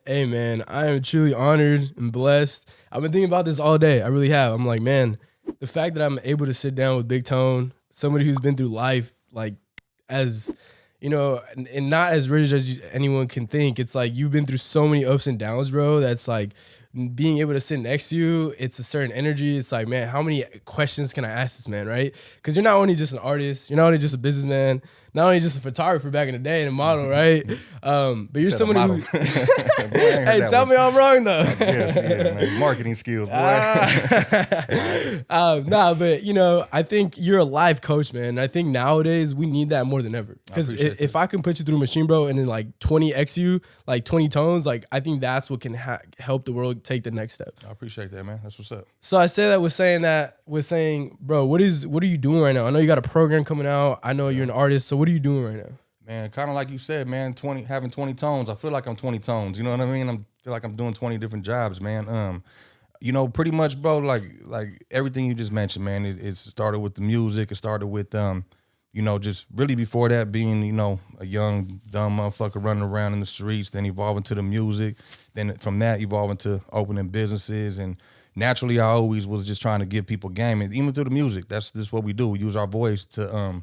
Hey, man, I am truly honored and blessed. I've been thinking about this all day. I really have. I'm like, man, the fact that I'm able to sit down with Big Tone, somebody who's been through life, like, as and not as rich as anyone can think. It's like you've been through so many ups and downs, bro. That's like being able to sit next to you. It's a certain energy. It's like, man, how many questions can I ask this man, right? Because you're not only just an artist, you're not only just a businessman, not only just a photographer back in the day and a model, right? But you're someone who. Boy, hey, tell me I'm wrong though. Yes, yeah, man. Marketing skills, boy. Nah, but I think you're a life coach, man. I think nowadays we need that more than ever. Because if I can put you through a machine, bro, and then like 20x you, like 20 tones, like I think that's what can help the world take the next step. I appreciate that, man. That's what's up. So I say that with saying, bro, what are you doing right now? I know you got a program coming out. I know you're an artist. So what are you doing right now? Man, kind of like you said, man, having 20 tones. I feel like I'm 20 tones. You know what I mean? I feel like I'm doing 20 different jobs, man. Pretty much, bro, like everything you just mentioned, man, it started with the music. It started with, just really before that being, a young, dumb motherfucker running around in the streets, then evolving to the music. Then from that, evolving to opening businesses. And naturally, I always was just trying to give people game. And even through the music, that's just what we do. We use our voice to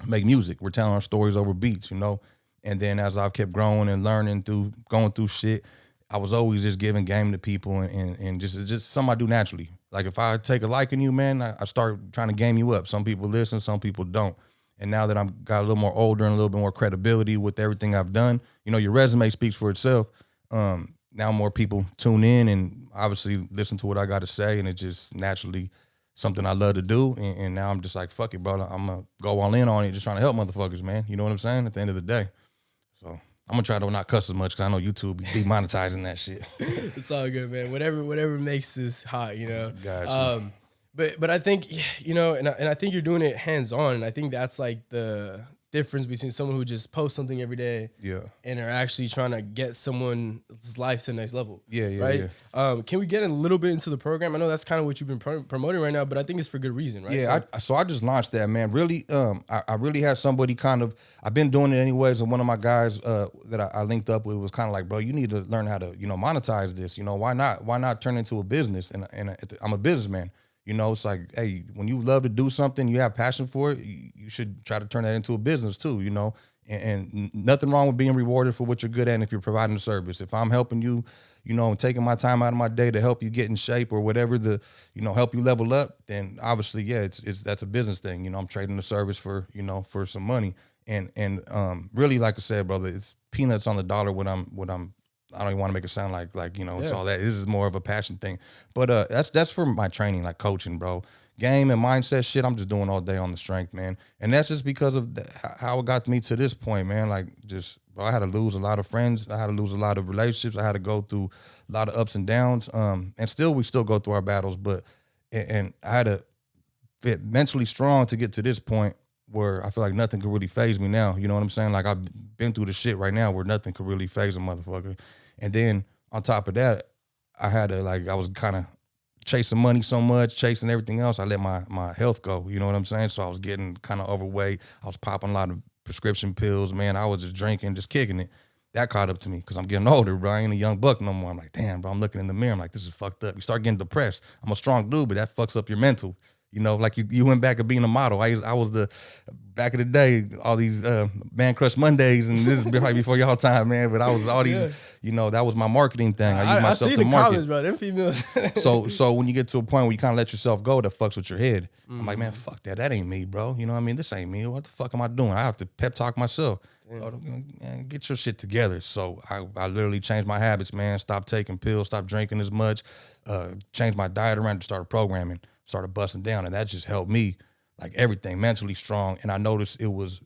make music. We're telling our stories over beats, And then as I've kept growing and learning going through shit, I was always just giving game to people and just something I do naturally. Like if I take a liking you, man, I start trying to game you up. Some people listen, some people don't. And now that I'm got a little more older and a little bit more credibility with everything I've done, your resume speaks for itself. Now more people tune in and obviously listen to what I got to say, and it just naturally something I love to do, and now I'm just like, fuck it, bro. I'm going to go all in on it, just trying to help motherfuckers, man. You know what I'm saying? At the end of the day. So I'm going to try to not cuss as much because I know YouTube be demonetizing that shit. It's all good, man. Whatever makes this hot, Gotcha. But I think, and I think you're doing it hands-on, and I think that's like the difference between someone who just posts something every day and are actually trying to get someone's life to the next level. Right? Yeah. Can we get a little bit into the program? I know that's kind of what you've been promoting right now, but I think it's for good reason, right? Yeah, so I just launched that, man. Really, I really had somebody I've been doing it anyways, and one of my guys that I linked up with was kind of like, bro, you need to learn how to, monetize this. Why not turn into a business? And I'm a businessman. It's like, hey, when you love to do something, you have passion for it, you should try to turn that into a business too, and nothing wrong with being rewarded for what you're good at and if you're providing a service. If I'm helping you, and taking my time out of my day to help you get in shape or whatever help you level up, then obviously, yeah, it's that's a business thing. I'm trading the service for, for some money. And really, like I said, brother, it's peanuts on the dollar when I don't even want to make it sound like it's all that. This is more of a passion thing. But that's for my training, like coaching, bro. Game and mindset shit, I'm just doing all day on the strength, man. And that's just because of how it got me to this point, man. Like, bro, I had to lose a lot of friends. I had to lose a lot of relationships. I had to go through a lot of ups and downs. And we still go through our battles. But I had to get mentally strong to get to this point where I feel like nothing could really phase me now. You know what I'm saying? Like, I've been through the shit right now where nothing could really phase a motherfucker. And then on top of that, I was kind of chasing money so much, chasing everything else. I let my health go. You know what I'm saying? So I was getting kind of overweight. I was popping a lot of prescription pills, man. I was just drinking, just kicking it. That caught up to me because I'm getting older, bro. I ain't a young buck no more. I'm like, damn, bro, I'm looking in the mirror. I'm like, this is fucked up. You start getting depressed. I'm a strong dude, but that fucks up your mental. Like you went back to being a model. I was back in the day, all these Man Crush Mondays, and this is probably before y'all time, man. But I was all these, that was my marketing thing. I used myself to market. College, bro. Them females. So when you get to a point where you kind of let yourself go, that fucks with your head. I'm like, man, fuck that. That ain't me, bro. You know what I mean? This ain't me. What the fuck am I doing? I have to pep talk myself. Get your shit together. So I literally changed my habits, man. Stopped taking pills, stopped drinking as much, changed my diet around to start programming. Started busting down, and that just helped me, like everything, mentally strong. And I noticed it was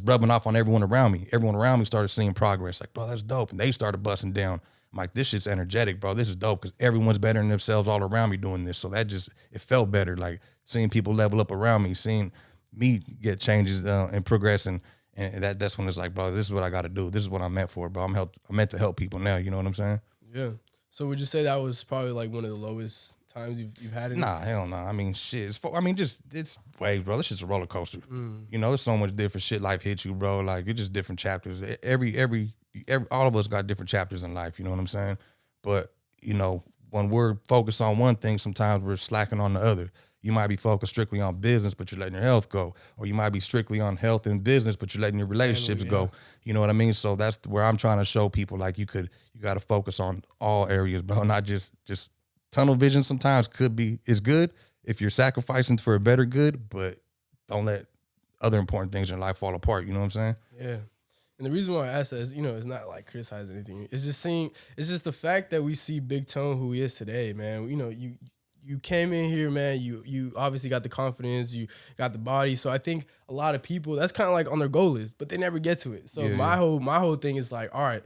rubbing off on everyone around me. Everyone around me started seeing progress. Like, bro, that's dope. And they started busting down. I'm like, this shit's energetic, bro. This is dope because everyone's bettering themselves all around me doing this. So that it felt better. Like seeing people level up around me, seeing me get changes and progress, and that's when it's like, bro, this is what I got to do. This is what I'm meant for, bro. I'm meant to help people now. You know what I'm saying? Yeah. So would you say that was probably like one of the lowest times you've had it? Nah, hell no. I mean, shit. It's waves, bro. This shit's a roller coaster. There's so much different shit life hits you, bro. Like, it's just different chapters. Every all of us got different chapters in life. You know what I'm saying? But you know, when we're focused on one thing, sometimes we're slacking on the other. You might be focused strictly on business, but you're letting your health go. Or you might be strictly on health and business, but you're letting your relationships go. You know what I mean? So that's where I'm trying to show people, like, you got to focus on all areas, bro. Not just tunnel vision. Sometimes is good if you're sacrificing for a better good, but don't let other important things in life fall apart. You know what I'm saying? Yeah. And the reason why I ask that is, it's not like criticizing anything. It's just the fact that we see Big Tone who he is today, man. You came in here, man. You obviously got the confidence, you got the body. So I think a lot of people, that's kind of like on their goal list, but they never get to it. So my whole thing is like, all right,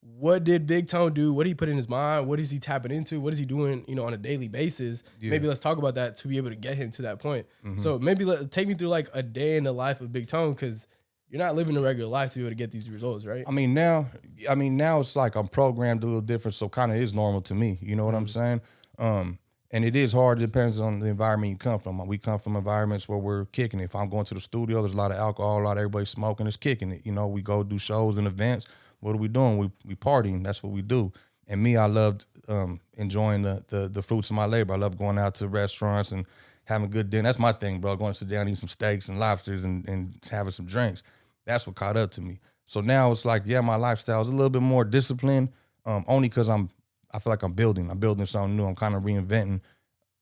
what did Big Tone do? What did he put in his mind? What is he tapping into? What is he doing, on a daily basis? Yeah. Maybe let's talk about that to be able to get him to that point. Mm-hmm. So maybe take me through like a day in the life of Big Tone, because you're not living a regular life to be able to get these results, right? I mean, now it's like I'm programmed a little different, so kind of is normal to me. You know what I'm saying? And it is hard. It depends on the environment you come from. We come from environments where we're kicking it. If I'm going to the studio, there's a lot of alcohol, a lot of everybody smoking, it's kicking it. We go do shows and events. What are we doing? We partying. That's what we do. And me, I loved enjoying the fruits of my labor. I love going out to restaurants and having a good dinner. That's my thing, bro. Going to sit down, eat some steaks and lobsters and having some drinks. That's what caught up to me. So now it's like, my lifestyle is a little bit more disciplined, only because I feel like I'm building something new. I'm kind of reinventing,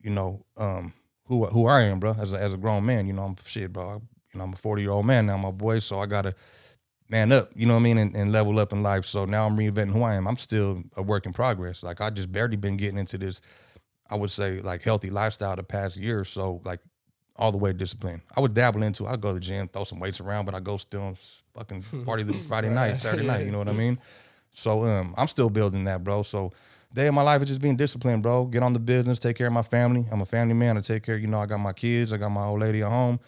who I am, bro, as a grown man. I'm shit, bro. I'm a 40-year-old man now, my boy. So I gotta man up, you know what I mean, and level up in life. So now I'm reinventing who I am. I'm still a work in progress. Like, I just barely been getting into this, I would say, like, healthy lifestyle the past year or so, like, all the way disciplined. I would dabble into, I'd go to the gym, throw some weights around, but I go still fucking party the Friday night, Saturday night, you know what I mean? So I'm still building that, bro. So day of my life is just being disciplined, bro. Get on the business, take care of my family. I'm a family man. I take care, I got my kids, I got my old lady at home,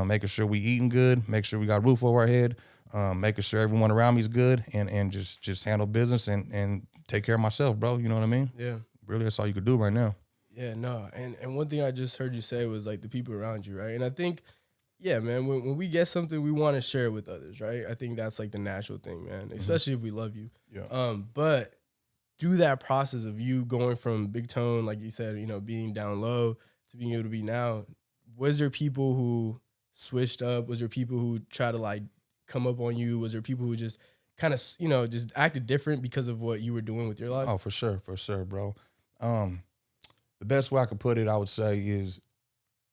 making sure we eating good, make sure we got a roof over our head, making sure everyone around me is good, and just handle business and take care of myself, bro. You know what I mean? Yeah. Really, that's all you could do right now. Yeah, no. And one thing I just heard you say was like the people around you, right? And I think, man, when we get something, we want to share it with others, right? I think that's like the natural thing, man, especially if we love you. Yeah. But through that process of you going from Big Tone, like you said, being down low to being able to be now, was there people who switched up? Was there people who try to like come up on you? Was there people who just kind of, just acted different because of what you were doing with your life? Oh, for sure, bro. The best way I could put it, I would say, is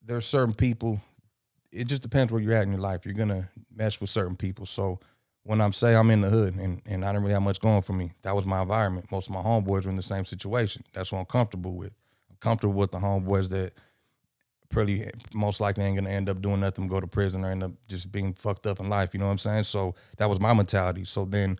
there's certain people, it just depends where you're at in your life. You're going to mesh with certain people. So when I'm in the hood and I didn't really have much going for me, that was my environment. Most of my homeboys were in the same situation. That's what I'm comfortable with. I'm comfortable with the homeboys that pretty most likely ain't going to end up doing nothing, go to prison, or end up just being fucked up in life. You know what I'm saying? So that was my mentality. So then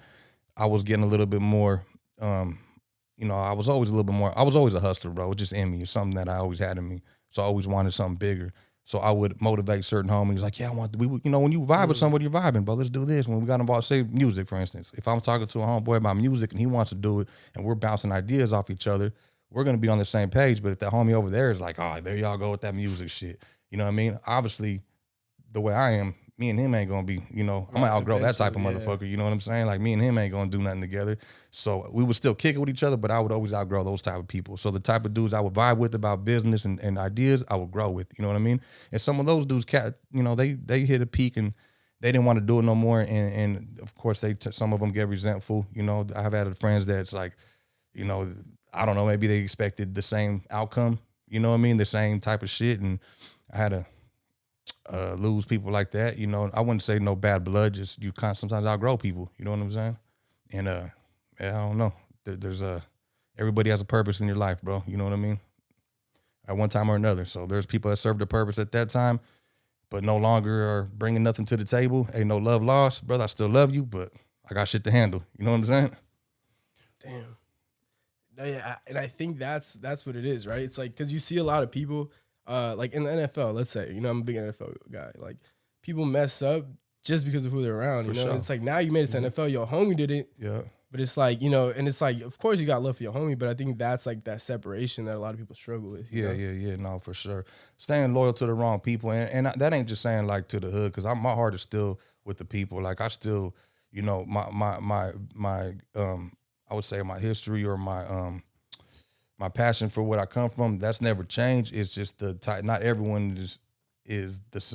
I was getting a little bit more, I was always a hustler, bro. It was just in me. It's something that I always had in me. So I always wanted something bigger. So I would motivate certain homies, like, when you vibe with somebody, you're vibing, bro. Let's do this. When we got involved, say music, for instance. If I'm talking to a homeboy about music and he wants to do it and we're bouncing ideas off each other, we're going to be on the same page. But if that homie over there is like, oh, there y'all go with that music shit. You know what I mean? Obviously, the way I am, me and him ain't going to be, I'm going to outgrow that type of motherfucker. You know what I'm saying? Like, me and him ain't going to do nothing together. So we would still kick it with each other, but I would always outgrow those type of people. So the type of dudes I would vibe with about business and ideas, I would grow with. You know what I mean? And some of those dudes, they hit a peak and they didn't want to do it no more. And of course, some of them get resentful. I've had friends that's like, I don't know, maybe they expected the same outcome. You know what I mean? The same type of shit. And I had to lose people like that. I wouldn't say no bad blood, just you kind of sometimes outgrow people. You know what I'm saying? And I don't know. There's everybody has a purpose in your life, bro. You know what I mean? At one time or another. So there's people that served a purpose at that time, but no longer are bringing nothing to the table. Ain't no love lost, brother. I still love you, but I got shit to handle. You know what I'm saying? Damn. No, yeah, and I think that's what it is, right? It's like, because you see a lot of people, like in the NFL, let's say, I'm a big NFL guy. Like, people mess up just because of who they're around. For sure. It's like, now you made it to NFL, your homie did it. Yeah. But it's like, and it's like, of course you got love for your homie, but I think that's like that separation that a lot of people struggle with. Yeah. No, for sure. Staying loyal to the wrong people. And that ain't just saying like to the hood, because my heart is still with the people. Like, I still, you know, my I would say my history or my passion for what I come from, that's never changed. It's just the type. Not everyone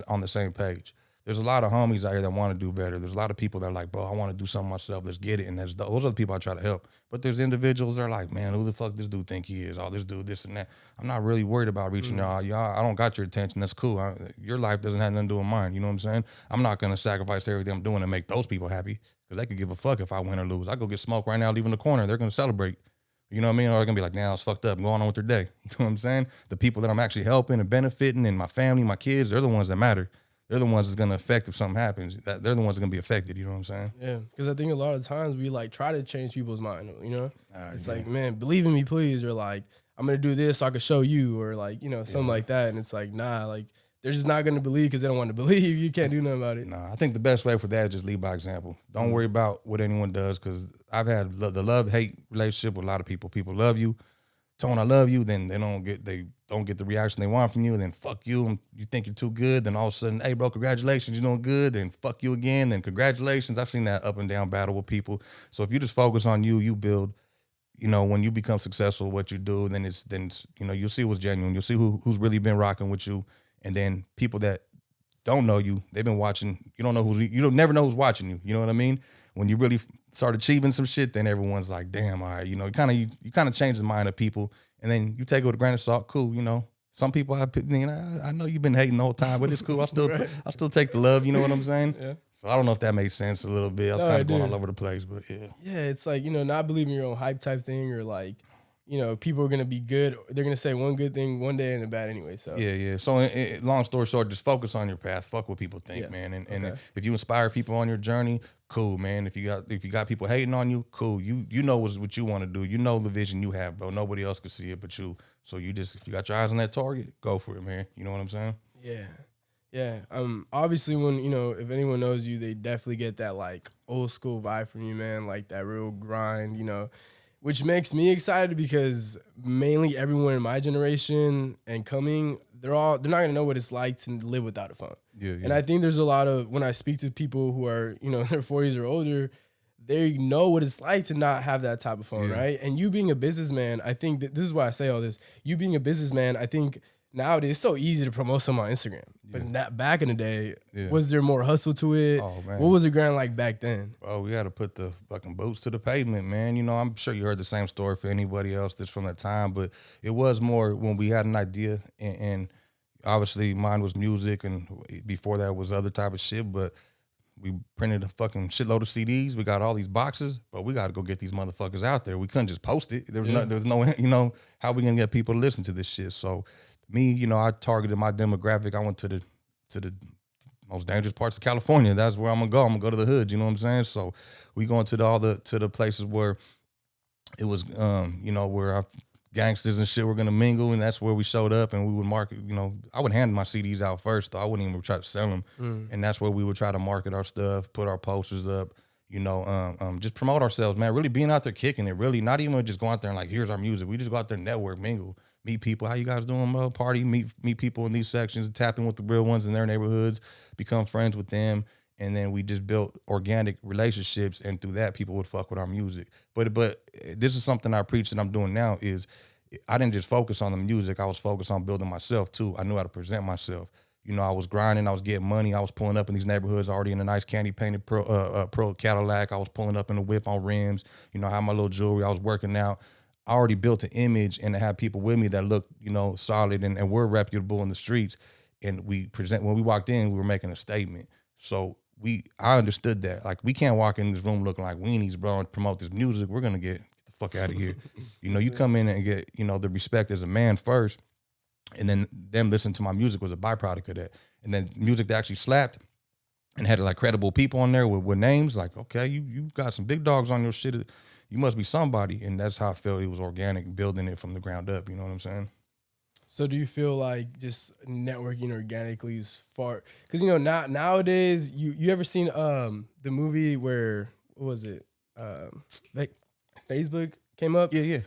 on the same page. There's a lot of homies out here that want to do better. There's a lot of people that are like, bro, I want to do something myself. Let's get it. And those are the people I try to help. But there's individuals that are like, man, who the fuck this dude think he is? Oh, this dude, this and that. I'm not really worried about reaching y'all. I don't got your attention. That's cool. Your life doesn't have nothing to do with mine. You know what I'm saying? I'm not going to sacrifice everything I'm doing to make those people happy because they could give a fuck if I win or lose. I go get smoked right now, leave in the corner. They're going to celebrate. You know what I mean? Or they're going to be like, nah, it's fucked up. Going on with their day. You know what I'm saying? The people that I'm actually helping and benefiting and my family, my kids, they're the ones that matter. They're the ones that's going to affect if something happens. They're the ones that are going to be affected. You know what I'm saying? Yeah, because I think a lot of times we like try to change people's mind. You know, it's like, man, believe in me, please, or like I'm gonna do this so I can show you, or like something like that. And it's like, nah, like they're just not gonna believe because they don't want to believe. You can't do nothing about it. Nah, I think the best way for that is just lead by example. Don't worry about what anyone does because I've had the love-hate relationship with a lot of people. People love you. Tone, I love you, then they don't get the reaction they want from you, and then fuck you, and you think you're too good, then all of a sudden, hey bro, congratulations, you're doing good, then fuck you again, then congratulations. I've seen that up and down battle with people. So if you just focus on you build, when you become successful what you do, then it's you'll see what's genuine, you'll see who's really been rocking with you, and then people that don't know you, they've been watching, you don't never know who's watching you, you know what I mean? When you really start achieving some shit, then everyone's like, damn, all right, you kind of change the mind of people, and then you take it with a grain of salt. Cool, some people I know you've been hating the whole time, but it's cool. I still take the love. You know what I'm saying? Yeah. So I don't know if that made sense a little bit. I was kind of going all over the place, but yeah. Yeah, it's like not believing your own hype type thing, or like people are gonna be good. They're gonna say one good thing one day and then bad anyway. So yeah. So long story short, just focus on your path. Fuck what people think, man. And if you inspire people on your journey, cool, man. If you got people hating on you, cool. You know what you want to do. You know the vision you have, bro. Nobody else can see it but you. So if you got your eyes on that target, go for it, man. You know what I'm saying? Yeah. Yeah. Obviously when, if anyone knows you, they definitely get that like old school vibe from you, man. Like that real grind, which makes me excited because mainly everyone in my generation and coming, they're not gonna know what it's like to live without a phone. Yeah. And I think there's a lot of, when I speak to people who are, in their 40s or older, they know what it's like to not have that type of phone, right? And you being a businessman, I think that this is why I say all this. You being a businessman, I think nowadays it's so easy to promote something on Instagram. But back in the day, was there more hustle to it? Oh, man. What was the grind like back then? Oh, we got to put the fucking boots to the pavement, man. I'm sure you heard the same story for anybody else that's from that time, but it was more when we had an idea and obviously mine was music and before that was other type of shit, but we printed a fucking shitload of CDs. We got all these boxes, but we got to go get these motherfuckers out there. We couldn't just post it. There was no, how we gonna get people to listen to this shit? So me, I targeted my demographic. I went to the most dangerous parts of California. That's where I'm gonna go. I'm gonna go to the hood. You know what I'm saying? So we going to the places where it was, where our gangsters and shit were gonna mingle, and that's where we showed up, and we would market. I would hand my CDs out first, though. I wouldn't even try to sell them, and that's where we would try to market our stuff, put our posters up. Just promote ourselves, man. Really being out there kicking it. Really, not even just go out there and like, here's our music. We just go out there, network, mingle, meet people. How you guys doing, bro? Party, meet people in these sections, tap in with the real ones in their neighborhoods, become friends with them, and then we just built organic relationships, and through that, people would fuck with our music. But this is something I preach that I'm doing now is I didn't just focus on the music. I was focused on building myself too. I knew how to present myself. I was grinding. I was getting money. I was pulling up in these neighborhoods already in a nice candy painted pro Cadillac. I was pulling up in the whip on rims. I had my little jewelry. I was working out. I already built an image and to have people with me that looked, solid and were reputable in the streets. And when we walked in, we were making a statement. So I understood that. Like, we can't walk in this room looking like weenies, bro, and promote this music. We're going to get the fuck out of here. You come in and get, the respect as a man first. And then them listening to my music was a byproduct of that. And then music that actually slapped and had like credible people on there with names, like, okay, you got some big dogs on your shit. You must be somebody. And that's how I felt it was organic, building it from the ground up. You know what I'm saying? So do you feel like just networking organically is far? Because, nowadays, you ever seen the movie where, what was it? Like Facebook came up? Yeah.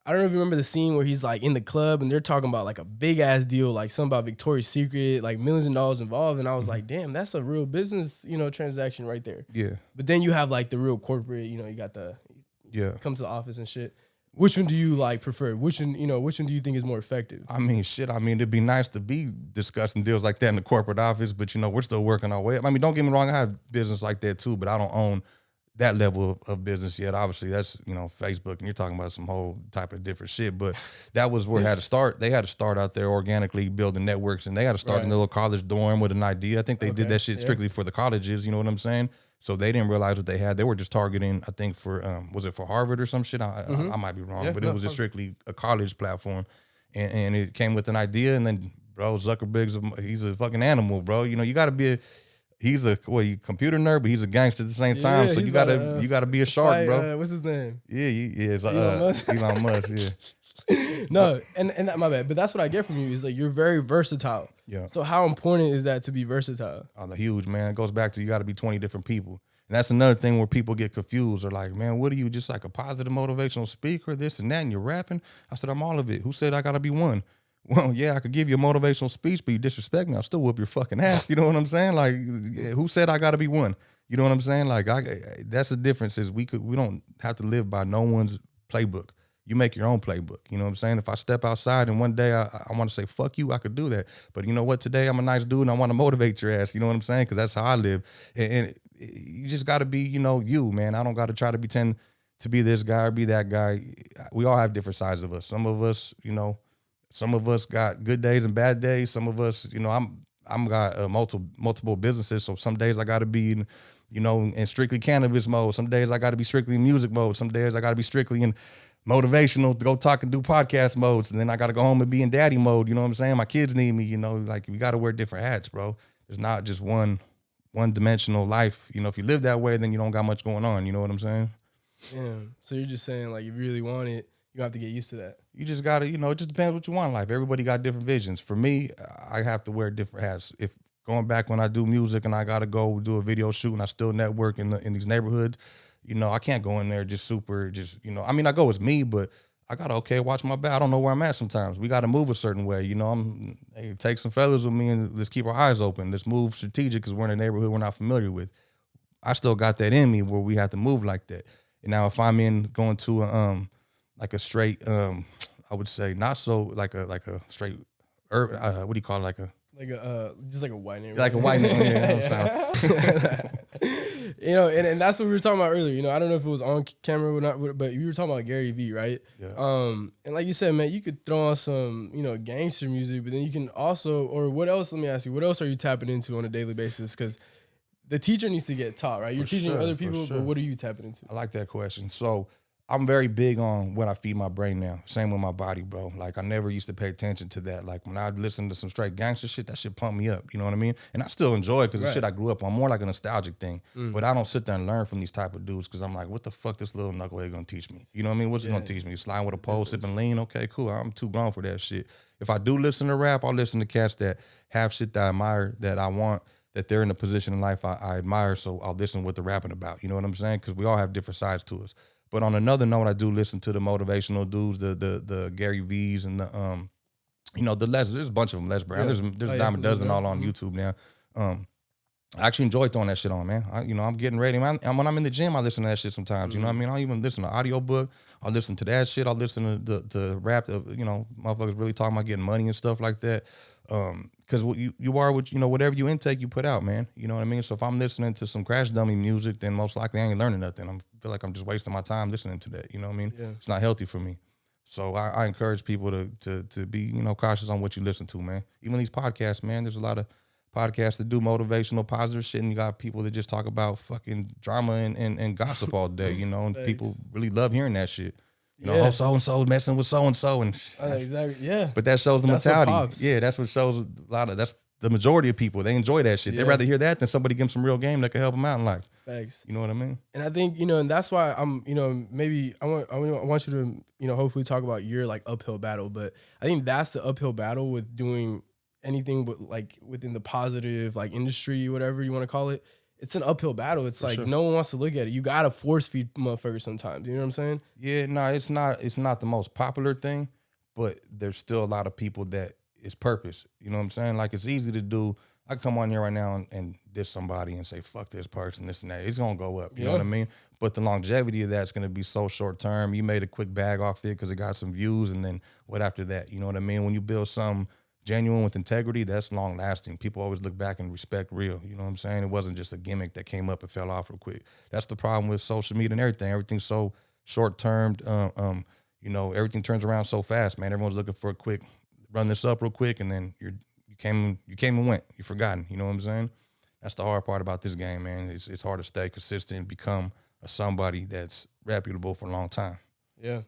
I don't know if you remember the scene where he's like in the club and they're talking about like a big ass deal, like something about Victoria's Secret, like millions of dollars involved. And I was like, damn, that's a real business, transaction right there. Yeah. But then you have like the real corporate, you got come to the office and shit. Which one do you like prefer? Which one do you think is more effective? I mean, it'd be nice to be discussing deals like that in the corporate office, but we're still working our way up. I mean, don't get me wrong, I have business like that too, but I don't own that level of business yet. Obviously, that's, Facebook, and you're talking about some whole type of different shit. But that was where it had to start. They had to start out there organically building networks, and they had to start in the little college dorm with an idea. I think they did that shit strictly for the colleges, you know what I'm saying? So they didn't realize what they had. They were just targeting, I think, for, was it for Harvard or some shit? I might be wrong, but it was just strictly a college platform. And it came with an idea, and then, bro, he's a fucking animal, bro. You got to be he's a computer nerd, but he's a gangster at the same time. So you gotta be a shark, bro. What's his name? Yeah, it's Elon Musk. Yeah. No, and that, my bad. But that's what I get from you is like you're very versatile. Yeah. So how important is that to be versatile? Oh, the huge, man. It goes back to you got to be 20 different people. And that's another thing where people get confused. They're like, man, what are you, just like a positive motivational speaker, this and that, and you're rapping? I said, I'm all of it. Who said I got to be one? Well, yeah, I could give you a motivational speech, but you disrespect me, I'll still whoop your fucking ass. You know what I'm saying? Like, who said I got to be one? You know what I'm saying? Like, that's the difference is we don't have to live by no one's playbook. You make your own playbook. You know what I'm saying? If I step outside and one day I want to say, fuck you, I could do that. But you know what? Today I'm a nice dude and I want to motivate your ass. You know what I'm saying? Because that's how I live. And you just got to be, you, man. I don't got to try to pretend to be this guy or be that guy. We all have different sides of us. Some of us, some of us got good days and bad days. Some of us, I'm got multiple businesses. So some days I got to be in strictly cannabis mode. Some days I got to be strictly in music mode. Some days I got to be strictly in motivational to go talk and do podcast modes. And then I got to go home and be in daddy mode. You know what I'm saying? My kids need me, like we got to wear different hats, bro. There's not just one dimensional life. If you live that way, then you don't got much going on. You know what I'm saying? Yeah. So you're just saying like, if you really want it, you have to get used to that. You just got to, it just depends what you want in life. Everybody got different visions. For me, I have to wear different hats. If going back when I do music and I got to go do a video shoot and I still network in these neighborhoods, I can't go in there I go as me, but I got to, watch my back. I don't know where I'm at sometimes. We got to move a certain way. Hey, take some fellas with me and let's keep our eyes open. Let's move strategic because we're in a neighborhood we're not familiar with. I still got that in me where we have to move like that. And now if I'm going to like a straight, I would say not so like a straight, what do you call it? Just like a white name. Like a white name, yeah. And that's what we were talking about earlier. I don't know if it was on camera or not, but you were talking about Gary Vee, right? Yeah. And like you said, man, you could throw on some, gangster music, but then you can also, or what else? Let me ask you, what else are you tapping into on a daily basis? Because the teacher needs to get taught, right? You're teaching other people, but what are you tapping into? I like that question. So I'm very big on what I feed my brain now. Same with my body, bro. Like, I never used to pay attention to that. Like, when I listen to some straight gangster shit, that shit pump me up. You know what I mean? And I still enjoy it because the shit I grew up on, more like a nostalgic thing. But I don't sit there and learn from these type of dudes because I'm like, what the fuck this little knucklehead gonna teach me? You know what I mean? What's he gonna teach me? Sliding with a pole, sipping lean? Okay, cool. I'm too grown for that shit. If I do listen to rap, I'll listen to cats that have shit that I admire, that I want, that they're in a position in life I admire, so I'll listen to what they're rapping about. You know what I'm saying? Because we all have different sides to us. But on another note, I do listen to the motivational dudes, the Gary V's and the the Les. There's a bunch of them. Les Brown. There's a dime a dozen all on YouTube now. I actually enjoy throwing that shit on, man. I'm getting ready, man. And when I'm in the gym, I listen to that shit sometimes. You know what I mean? I'll even listen to audiobook. I'll listen to that shit. I'll listen to rap. Motherfuckers really talking about getting money and stuff like that. Because you are what whatever you intake, you put out, man. You know what I mean? So if I'm listening to some Crash Dummy music, then most likely I ain't learning nothing. I feel like I'm just wasting my time listening to that. You know what I mean? Yeah. It's not healthy for me. So I encourage people to be cautious on what you listen to, man. Even these podcasts, man. There's a lot of podcasts that do motivational, positive shit, and you got people that just talk about fucking drama and gossip all day. And people really love hearing that shit. So and so messing with so and so, and exactly, yeah. But that shows the mentality. Yeah, that's what shows a lot of. That's the majority of people. They enjoy that shit. They'd rather hear that than somebody give them some real game that can help them out in life. Thanks. You know what I mean? And I think and that's why I'm maybe I want you to hopefully talk about your like uphill battle, but I think that's the uphill battle with doing anything but like within the positive like industry, whatever you want to call it. it's an uphill battle. It's For like sure. no one wants to look at it. You gotta force feed motherfuckers sometimes. You know what I'm saying? Yeah, no, it's not the most popular thing, but there's still a lot of people that it's purpose. You know what I'm saying? Like it's easy to do. I come on here right now and diss somebody and say fuck this person, this and that. It's gonna go up. You know what I mean? But the longevity of that's gonna be so short term. You made a quick bag off it because it got some views, and then what after that? You know what I mean? When you build something genuine with integrity, that's long lasting. People always look back and respect real. You know what I'm saying? It wasn't just a gimmick that came up and fell off real quick. That's the problem with social media and everything. Everything's so short term. You know, everything turns around so fast, man. Everyone's looking for a quick run this up real quick, and then you came and went. You're forgotten. You know what I'm saying? That's the hard part about this game, man. It's hard to stay consistent, become a somebody that's reputable for a long time. Yeah.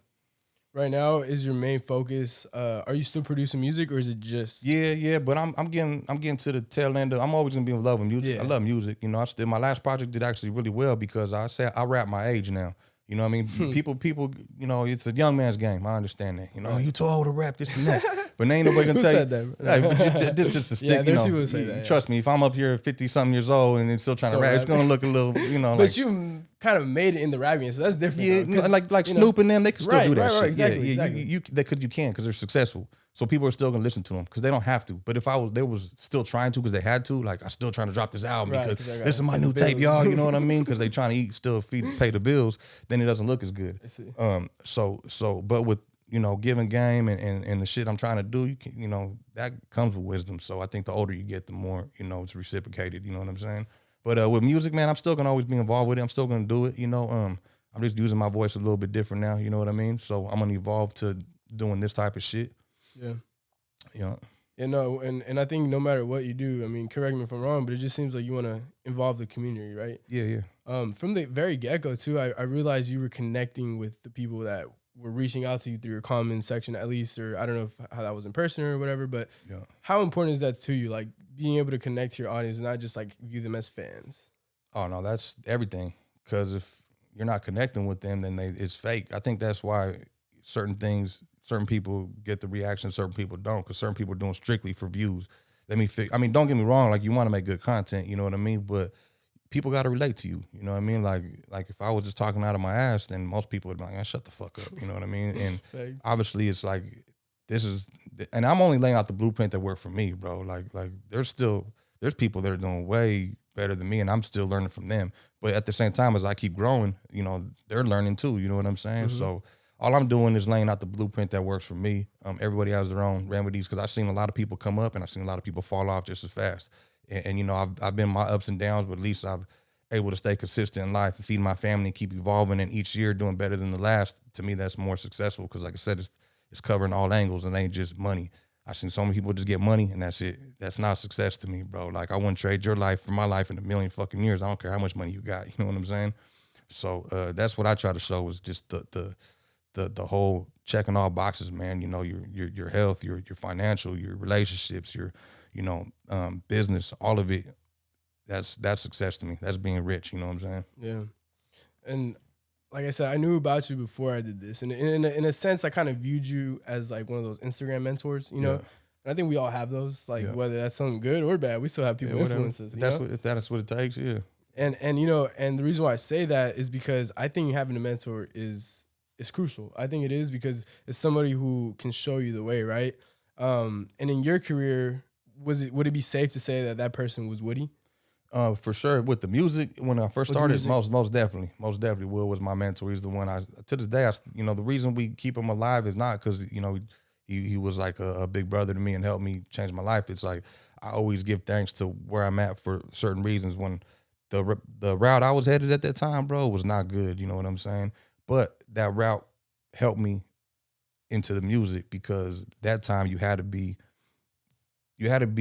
Right now, is your main focus? Are you still producing music, or is it just? Yeah. But I'm getting to the tail end of. I'm always gonna be in love with music. Yeah. I love music. You know, my last project did actually really well because I rap my age now. You know what I mean? People, you know, it's a young man's game. I understand that. You know, you too old to rap this and that. But ain't nobody gonna Who tell said you. that? But just to stick, Yeah, you there's know. people who say that, Trust me, if I'm up here 50-something years old and still trying to rap, it's gonna look a little, you know. But you kind of made it in the rapping, so that's different. Yeah, though, like Snoop and them, they can still do that shit. Exactly, yeah, exactly. You can because they're successful. So people are still gonna listen to them because they don't have to. But if they was still trying to because they had to, like I'm still trying to drop this album because this is my new tape, y'all. You know what I mean? Because they trying to eat, still pay the bills. Then it doesn't look as good. I see. But with you know giving game and the shit I'm trying to do, you know that comes with wisdom. So I think the older you get, the more you know it's reciprocated. You know what I'm saying? But with music, man, I'm still gonna always be involved with it. I'm still gonna do it. You know, I'm just using my voice a little bit different now. You know what I mean? So I'm gonna evolve to doing this type of shit. Yeah. Yeah. Yeah, no, and I think no matter what you do, I mean, correct me if I'm wrong, but it just seems like you want to involve the community, right? Yeah. From the very get-go, too, I realized you were connecting with the people that were reaching out to you through your comment section, at least, or I don't know how that was in person or whatever, but how important is that to you, like, being able to connect to your audience and not just, like, view them as fans? Oh, no, that's everything, because if you're not connecting with them, then it's fake. I think that's why certain people get the reaction, certain people don't, because certain people are doing strictly for views. I mean, don't get me wrong, like you want to make good content, you know what I mean? But people got to relate to you, you know what I mean? Like if I was just talking out of my ass, then most people would be like, shut the fuck up, you know what I mean? And obviously it's like, and I'm only laying out the blueprint that worked for me, bro. Like there's people that are doing way better than me, and I'm still learning from them. But at the same time, as I keep growing, you know, they're learning too, you know what I'm saying? Mm-hmm. So all I'm doing is laying out the blueprint that works for me. Everybody has their own remedies because I've seen a lot of people come up and I've seen a lot of people fall off just as fast. And you know, I've been my ups and downs, but at least I've able to stay consistent in life and feed my family and keep evolving. And each year doing better than the last. To me, that's more successful because, like I said, it's covering all angles and ain't just money. I've seen so many people just get money and that's it. That's not success to me, bro. Like I wouldn't trade your life for my life in a million fucking years. I don't care how much money you got. You know what I'm saying? So that's what I try to show is just the whole checking all boxes, man. You know, your health, your financial, your relationships, your business, all of it. That's success to me. That's being rich. You know what I'm saying? Yeah. And like I said, I knew about you before I did this, and in a sense, I kind of viewed you as like one of those Instagram mentors. You know, and I think we all have those. Like whether that's something good or bad, we still have people influences. If that's what it takes, yeah. And you know, and the reason why I say that is because I think having a mentor is crucial. I think it is because it's somebody who can show you the way, right? And in your career, would it be safe to say that person was Woody? For sure. With the music, when I first started, most definitely, Will was my mentor. He's the one to this day, the reason we keep him alive is not because, he was like a big brother to me and helped me change my life. It's like, I always give thanks to where I'm at for certain reasons. When the route I was headed at that time, bro, was not good. You know what I'm saying? But that route helped me into the music because that time you had to be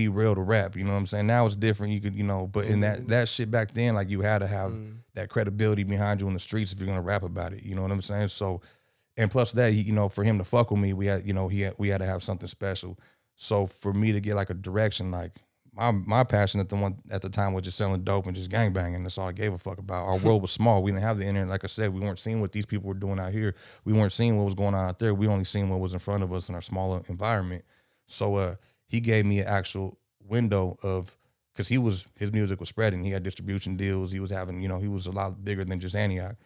real to rap. You know what I'm saying? Now it's different. You could, but in that shit back then, like you had to have that credibility behind you in the streets if you're gonna rap about it. You know what I'm saying? So, and plus that, for him to fuck with me, we had to have something special. So for me to get like a direction, like my passion at the time was just selling dope and just gangbanging. That's all I gave a fuck about. Our world was small. We didn't have the internet. Like I said, we weren't seeing what these people were doing out here. We weren't seeing what was going on out there. We only seen what was in front of us in our smaller environment. So he gave me an actual window of because his music was spreading. He had distribution deals. He was having, he was a lot bigger than just Antioch.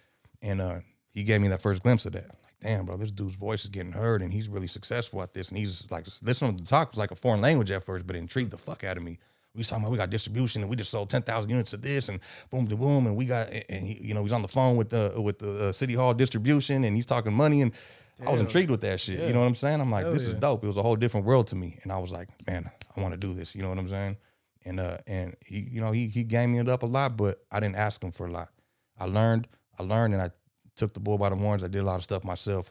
And he gave me that first glimpse of that. Like, damn, bro, this dude's voice is getting heard and he's really successful at this. And he's like, listening to the talk was like a foreign language at first, but it intrigued the fuck out of me. We was talking about we got distribution and we just sold 10,000 units of this and boom to boom. And we got, and he, he's on the phone with the City Hall distribution and he's talking money. And damn. I was intrigued with that shit. Yeah. You know what I'm saying? I'm like, this is dope. It was a whole different world to me. And I was like, man, I want to do this. You know what I'm saying? And he, he gave me it up a lot, but I didn't ask him for a lot. I learned and I took the bull by the horns. I did a lot of stuff myself.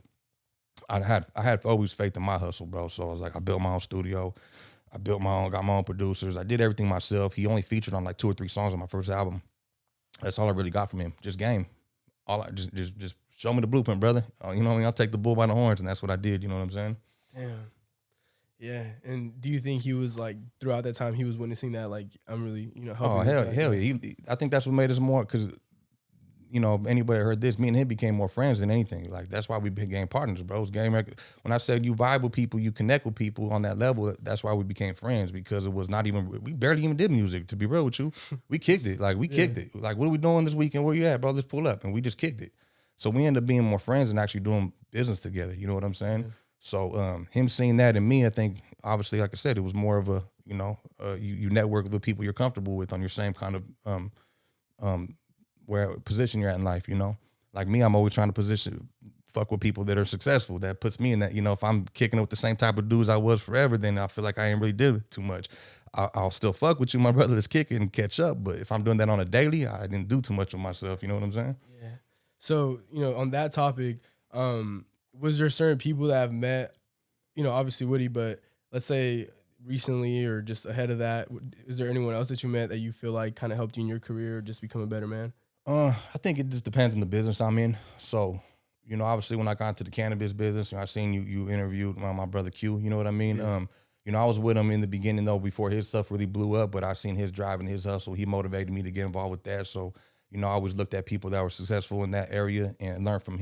I had always faith in my hustle, bro. So I was like, I built my own studio. I built got my own producers. I did everything myself. He only featured on like 2 or 3 songs on my first album. That's all I really got from him. Just game. Just show me the blueprint, brother. You know what I mean? I'll take the bull by the horns, and that's what I did. You know what I'm saying? Damn. Yeah. And do you think he was like, throughout that time, he was witnessing that, like, I'm really, helping? Oh, hell yeah. I think that's what made us more, because, anybody heard this, me and him became more friends than anything. Like, that's why we became partners, bro. When I said you vibe with people, you connect with people on that level, that's why we became friends, because it was not even, we barely even did music, to be real with you. We kicked it. Like, kicked it. Like, what are we doing this weekend? Where you at, bro? Let's pull up. And we just kicked it. So we ended up being more friends and actually doing business together. You know what I'm saying? Yeah. So him seeing that in me, I think, obviously, like I said, it was more of a, you network with the people you're comfortable with on your same kind of where position you're at in life, Like me, I'm always trying to fuck with people that are successful. That puts me in that, if I'm kicking it with the same type of dudes I was forever, then I feel like I ain't really did too much. I'll still fuck with you, my brother, that's kicking and catch up. But if I'm doing that on a daily, I didn't do too much with myself. You know what I'm saying? Yeah. So, on that topic, was there certain people that I've met, obviously Woody, but let's say recently or just ahead of that, is there anyone else that you met that you feel like kind of helped you in your career or just become a better man? I think it just depends on the business I'm in. So, obviously when I got into the cannabis business, I seen you interviewed my brother Q, you know what I mean? Yeah. I was with him in the beginning though, before his stuff really blew up, but I seen his drive and his hustle. He motivated me to get involved with that. So, I always looked at people that were successful in that area and learned from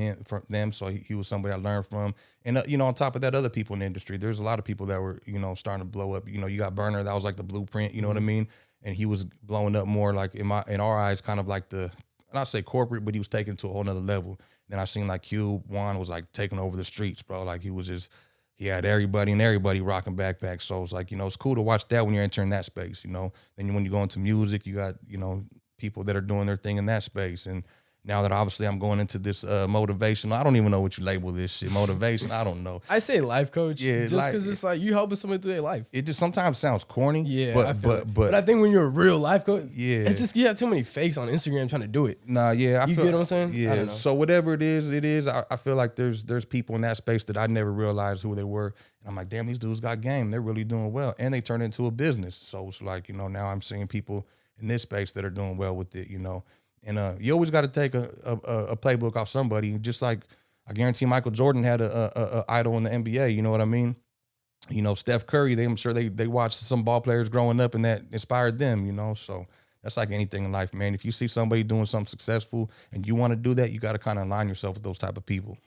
them. So he was somebody I learned from. And, on top of that, other people in the industry, there's a lot of people that were, starting to blow up. You got Burner, that was like the blueprint, you know what I mean? And he was blowing up more like in our eyes, kind of like not say corporate, but he was taken to a whole nother level. Then I seen like Q, Juan was like taking over the streets, bro. Like he had everybody rocking backpacks. So it's like, it's cool to watch that when you're entering that space, Then when you go into music, you got, people that are doing their thing in that space. And now that obviously I'm going into this motivational, I don't even know what you label this shit. Motivation, I don't know. I say life coach, just because it's like you helping somebody through their life. It just sometimes sounds corny. Yeah, but I think when you're a real life coach, it's just you have too many fakes on Instagram trying to do it. Nah, yeah, you get what I'm saying? Yeah. I don't know. So whatever it is. I feel like there's people in that space that I never realized who they were, and I'm like, damn, these dudes got game. They're really doing well, and they turned into a business. So it's like, now I'm seeing people in this space that are doing well with it, And you always got to take a playbook off somebody. Just like I guarantee Michael Jordan had a idol in the NBA. You know what I mean? Steph Curry. I'm sure they watched some ball players growing up, and that inspired them. So that's like anything in life, man. If you see somebody doing something successful and you want to do that, you got to kind of align yourself with those type of people.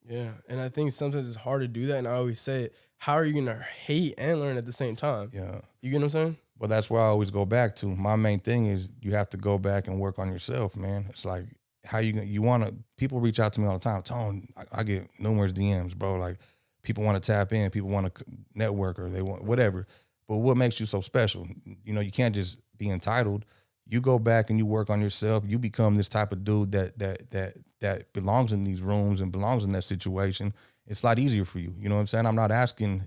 Yeah, and I think sometimes it's hard to do that. And I always say it: how are you gonna hate and learn at the same time? Yeah, you get what I'm saying? Well, that's where I always go back to. My main thing is you have to go back and work on yourself, man. It's like how you want to. People reach out to me all the time. Tone, I get numerous DMs, bro. Like people want to tap in, people want to network, or they want whatever. But what makes you so special? You can't just be entitled. You go back and you work on yourself. You become this type of dude that belongs in these rooms and belongs in that situation. It's a lot easier for you. You know what I'm saying? I'm not asking,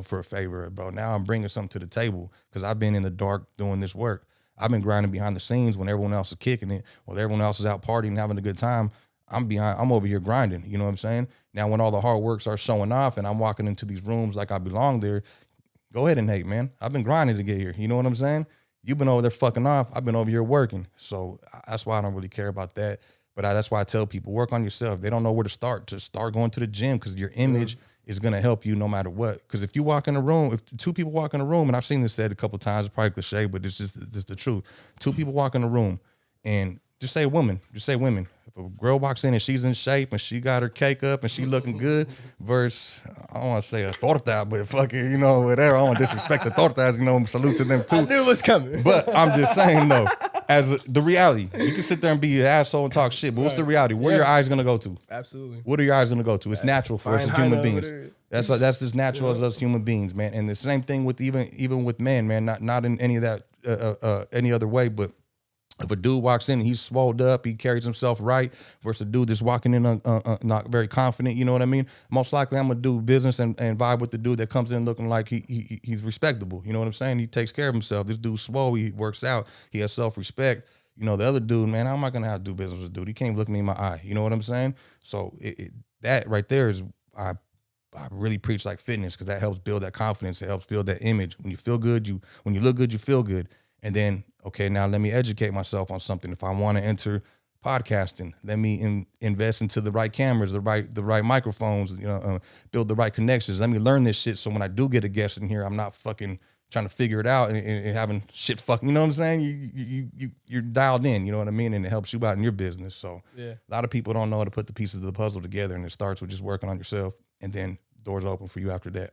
for a favor, bro. Now I'm bringing something to the table because I've been in the dark doing this work. I've been grinding behind the scenes when everyone else is kicking it, while everyone else is out partying and having a good time. I'm over here grinding. You know what I'm saying? Now when all the hard work starts showing off and I'm walking into these rooms like I belong there, go ahead and hate, man. I've been grinding to get here. You know what I'm saying? You've been over there fucking off. I've been over here working. So that's why I don't really care about that. But that's why I tell people, work on yourself. They don't know where to start going to the gym, because your image is going to help you no matter what. Because if you walk in a room, if 2 people walk in a room, and I've seen this said a couple of times, it's probably cliche, but it's just the truth. 2 people walk in a room, and just say women. If a girl walks in and she's in shape and she got her cake up and she looking good, versus don't want to say a torta, but fucking, you know, whatever. I don't disrespect the tortas, you know, salute to them too. I knew it was coming. But I'm just saying though, the reality, you can sit there and be an asshole and talk shit, but what's the reality? Where your eyes gonna go to? Absolutely. What are your eyes gonna go to? It's natural for us as human beings. That's just natural as us human beings, man. And the same thing with even with men, man. Not in any of that any other way, but if a dude walks in and he's swolled up, he carries himself right, versus a dude that's walking in not very confident, you know what I mean? Most likely I'm gonna do business and vibe with the dude that comes in looking like he's respectable. You know what I'm saying? He takes care of himself. This dude's swole, he works out, he has self-respect. You know, the other dude, man, how am I gonna have to do business with a dude? He can't look me in my eye. You know what I'm saying? So that right there is I really preach like fitness, because that helps build that confidence. It helps build that image. When you feel good, when you look good, you feel good. And then, okay, now let me educate myself on something. If I want to enter podcasting, let me invest into the right cameras, the right microphones, you know, build the right connections. Let me learn this shit, so when I do get a guest in here, I'm not fucking trying to figure it out and having shit fucking, you know what I'm saying? You're dialed in, you know what I mean? And it helps you out in your business. So a lot of people don't know how to put the pieces of the puzzle together, and it starts with just working on yourself, and then doors open for you after that.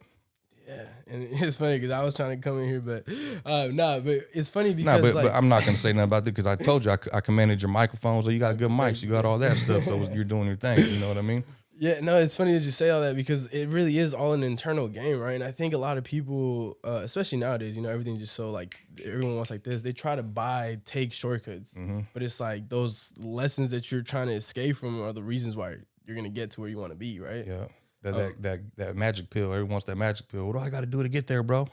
Yeah, and it's funny because I was trying to come in here, but but it's funny because but I'm not gonna say nothing about it, because I told you I can manage your microphones, or you got good mics, you got all that stuff, so you're doing your thing. You know what I mean? Yeah, no, it's funny that you say all that, because it really is all an internal game, right? And I think a lot of people, especially nowadays, you know, everything's just so like everyone wants like this. They try to take shortcuts, but it's like those lessons that you're trying to escape from are the reasons why you're gonna get to where you want to be, right? Yeah. That magic pill. Everyone wants that magic pill. What do I got to do to get there, bro?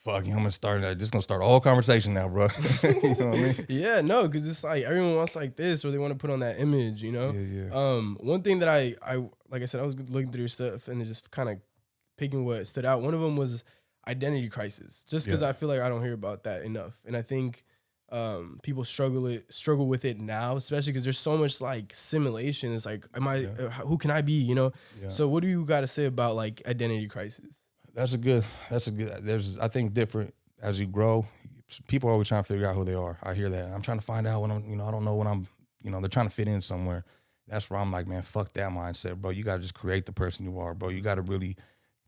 Fuck you, I'm gonna start. Just gonna start a whole conversation now, bro. You know what I mean? Yeah, no, because it's like everyone wants like this, or they want to put on that image, you know. Yeah. One thing that I like I said, I was looking through your stuff and just kind of picking what stood out. One of them was identity crisis, just because I feel like I don't hear about that enough, and I think people struggle with it now, especially because there's so much like simulation. It's like, who can I be, you know? So what do you got to say about like identity crisis? That's a good, there's, I think, different as you grow. People are always trying to figure out who they are. I hear that. I'm trying to find out when I'm, you know, I don't know when I'm, you know, they're trying to fit in somewhere. That's where I'm like, man, fuck that mindset, bro. You got to just create the person you are, bro. You got to really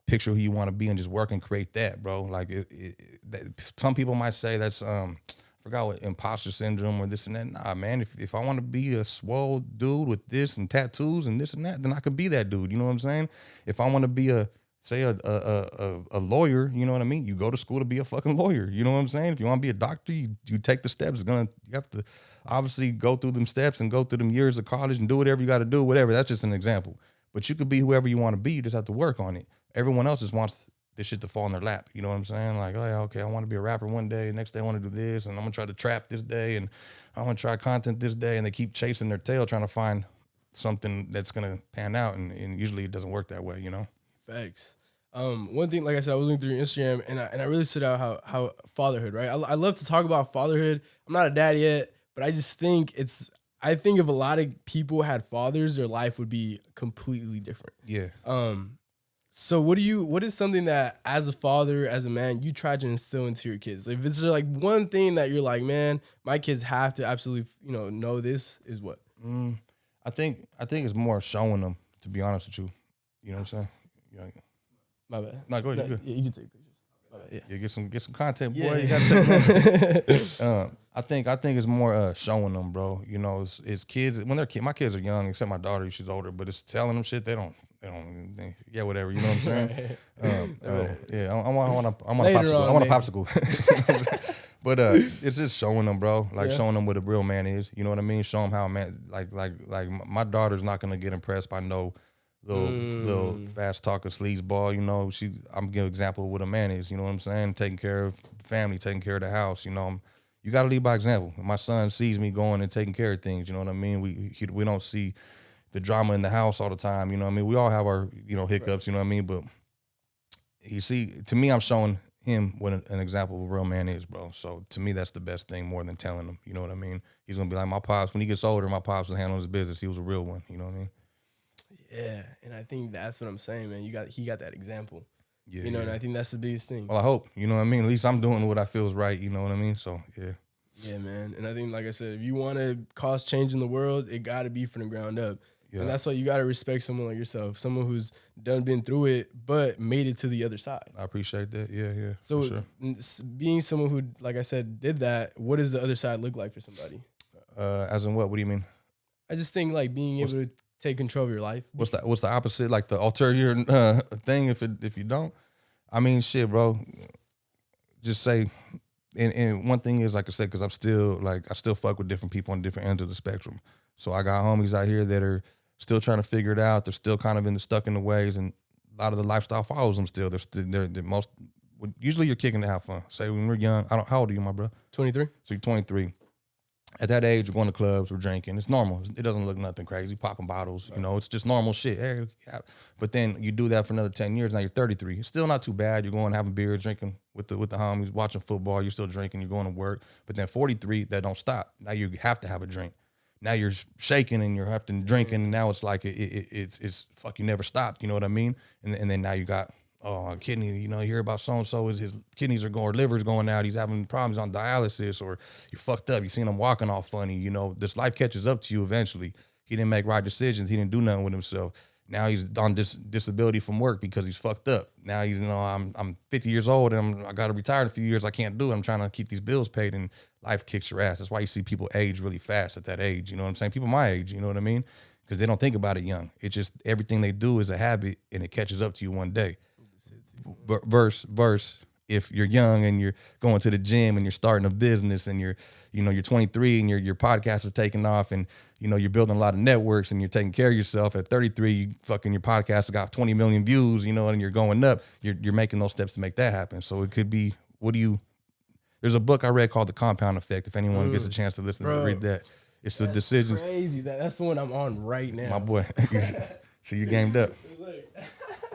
picture who you want to be and just work and create that, bro. Like some people might say that's, I forgot what, imposter syndrome or this and that. Nah, man, if I want to be a swole dude with this and tattoos and this and that, then I could be that dude. You know what I'm saying? If I want to be a lawyer, you know what I mean? You go to school to be a fucking lawyer. You know what I'm saying? If you want to be a doctor, you take the steps. You have to obviously go through them steps and go through them years of college and do whatever you got to do, whatever. That's just an example. But you could be whoever you want to be. You just have to work on it. Everyone else just wants this shit to fall in their lap. You know what I'm saying? Like, oh yeah, okay, I want to be a rapper one day. Next day I want to do this, and I'm gonna try to trap this day, and I'm gonna try content this day, and they keep chasing their tail trying to find something that's gonna pan out, and usually it doesn't work that way, you know? Facts. One thing, like I said, I was looking through your Instagram, and I really stood out how fatherhood, right? I love to talk about fatherhood. I'm not a dad yet, but I just think I think if a lot of people had fathers, their life would be completely different. Yeah. So what is something that as a father, as a man, you try to instill into your kids? If it's like one thing that you're like, man, my kids have to absolutely, know this, is what? I think it's more showing them, to be honest with you. You know what I'm saying? Yeah. My bad. No, go ahead. Yeah, you can take pictures. My bad, yeah. Get some content, boy. Yeah. You gotta take I think it's more showing them, bro. You know, it's kids when they're my kids are young, except my daughter, she's older, but it's telling them shit they don't yeah, whatever. You know what I'm saying? Yeah, I want a popsicle. I want a popsicle. But it's just showing them, bro. Like showing them what a real man is. You know what I mean? Show them how a man like my daughter's not gonna get impressed by no little fast talker sleazeball. You know, I'm giving an example of what a man is. You know what I'm saying? Taking care of the family, taking care of the house. You know, you got to lead by example. My son sees me going and taking care of things. You know what I mean? We don't see the drama in the house all the time. You know what I mean? We all have our hiccups. Right. You know what I mean? But you see, to me, I'm showing him what an example of a real man is, bro. So to me, that's the best thing more than telling him. You know what I mean? He's gonna be like my pops. When he gets older, my pops was handling his business. He was a real one. You know what I mean? Yeah, and I think that's what I'm saying, man. He got that example. Yeah, and I think that's the biggest thing. Well, I hope. You know what I mean? At least I'm doing what I feel is right. You know what I mean? So yeah. Yeah, man. And I think, like I said, if you want to cause change in the world, it got to be from the ground up. Yeah. And that's why you got to respect someone like yourself, someone who's been through it, but made it to the other side. I appreciate that. Yeah. So for sure. being someone who, like I said, did that, what does the other side look like for somebody? As in what? What do you mean? I just think like being able to take control of your life. What's the opposite? Like the ulterior thing if you don't? I mean, shit, bro. Just say, and one thing is, like I said, because I still fuck with different people on different ends of the spectrum. So I got homies out here that are still trying to figure it out. They're still kind of stuck in the ways, and a lot of the lifestyle follows them still. They're most. Usually you're kicking to have fun. Say when we're young. How old are you, my bro? 23. So you're 23. At that age, we're going to clubs, we're drinking. It's normal. It doesn't look nothing crazy. Popping bottles, you know, it's just normal shit. Hey, but then you do that for another 10 years. Now you're 33. It's still not too bad. You're going having beers, drinking with the homies, watching football. You're still drinking. You're going to work. But then 43, that don't stop. Now you have to have a drink. Now you're shaking and you're having to drinking. And now it's like it's fuck. You never stopped. You know what I mean? And then now you got. Oh, kidney, you know, you hear about so-and-so, his kidneys are going, or liver's going out, he's having problems on dialysis, or you fucked up, you seen him walking all funny, you know, this life catches up to you eventually. He didn't make right decisions, he didn't do nothing with himself. Now he's on disability from work because he's fucked up. Now he's, you know, I'm 50 years old and I got to retire in a few years, I can't do it, I'm trying to keep these bills paid, and life kicks your ass. That's why you see people age really fast at that age, you know what I'm saying? People my age, you know what I mean? Because they don't think about it young. It's just everything they do is a habit and it catches up to you one day. Verse if you're young and you're going to the gym and you're starting a business and you're 23 and your podcast is taking off and you know you're building a lot of networks and you're taking care of yourself. At 33, your podcast has got 20 million views, you know, and you're going up. You're making those steps to make that happen. So it could be there's a book I read called The Compound Effect. If anyone gets a chance to listen to read that. It's the decisions. Crazy. That's the one I'm on right now. My boy. See, you gamed up.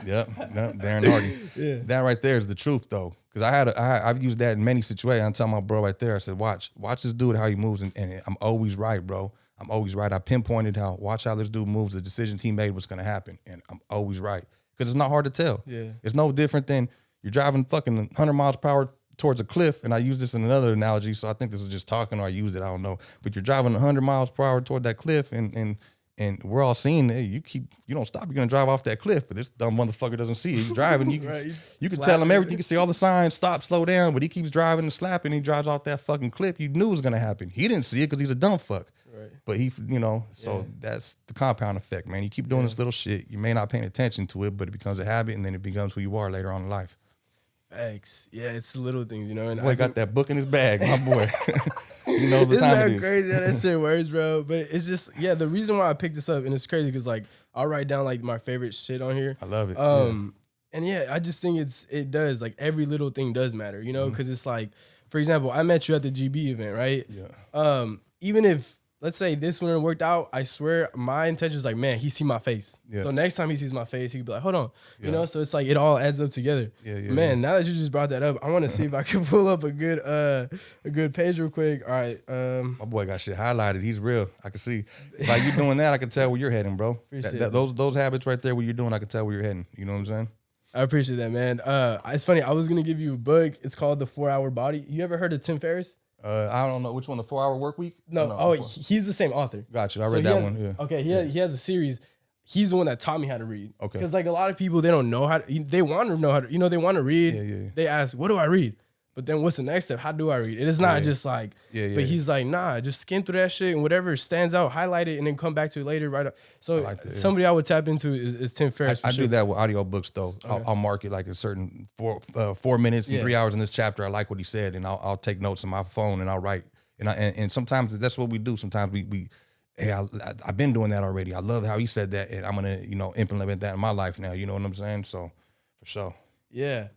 Yep, Darren Hardy. Yeah. That right there is the truth, though, because I've used that in many situations. I tell my bro right there, I said, watch this dude how he moves, and I'm always right, bro. I'm always right. I pinpointed watch how this dude moves, the decisions he made, what's gonna happen, and I'm always right because it's not hard to tell. Yeah, it's no different than you're driving fucking 100 miles per hour towards a cliff, and I use this in another analogy, so I think this is just talking or I used it, I don't know. But you're driving 100 miles per hour toward that cliff, and we're all seeing it. You don't stop. You're gonna drive off that cliff, but this dumb motherfucker doesn't see it. He's driving. You can, right. You can tell him everything. You can see all the signs. Stop, slow down. But he keeps driving and slapping. He drives off that fucking cliff. You knew it was gonna happen. He didn't see it because he's a dumb fuck. Right. But so that's the compound effect, man. You keep doing this little shit. You may not paying attention to it, but it becomes a habit, and then it becomes who you are later on in life. Thanks. Yeah, it's the little things, you know. And boy got that book in his bag, my boy. You know the time it is. Crazy how that shit works, bro. But it's just, the reason why I picked this up, and it's crazy because like I'll write down like my favorite shit on here. I love it. And I just think it does, like every little thing does matter, you know, because it's like, for example, I met you at the GB event, right? Yeah. Even if, let's say this one worked out, I swear my intention is like, man, he see my face. Yeah. So next time he sees my face, he could be like, hold on. Yeah. You know, so it's like it all adds up together. Man, now that you just brought that up, I want to see if I can pull up a good page real quick. All right. My boy got shit highlighted. He's real. I can see. Like you doing that, I can tell where you're heading, bro. Those habits right there where you're doing, I can tell where you're heading. You know what I'm saying? I appreciate that, man. It's funny. I was going to give you a book. It's called The 4-Hour Body. You ever heard of Tim Ferriss? I don't know which one, the 4-Hour Work Week? No, he's the same author. Gotcha. I read that one. Yeah. Okay, he has a series. He's the one that taught me how to read. Okay. Because like a lot of people, they don't know how to. They want to know how to. You know, they want to read. Yeah. They ask, "What do I read?" But then what's the next step? How do I read? It is not just like. But he's like, nah, just skim through that shit and whatever stands out, highlight it, and then come back to it later. Right up. So somebody I would tap into is Tim Ferriss. I do that with audiobooks though. Okay. I'll mark it like a certain 4 minutes and 3 hours in this chapter. I like what he said, and I'll take notes on my phone and I'll write. And sometimes that's what we do. Sometimes we I've been doing that already. I love how he said that, and I'm gonna implement that in my life now. You know what I'm saying? So for sure. Yeah.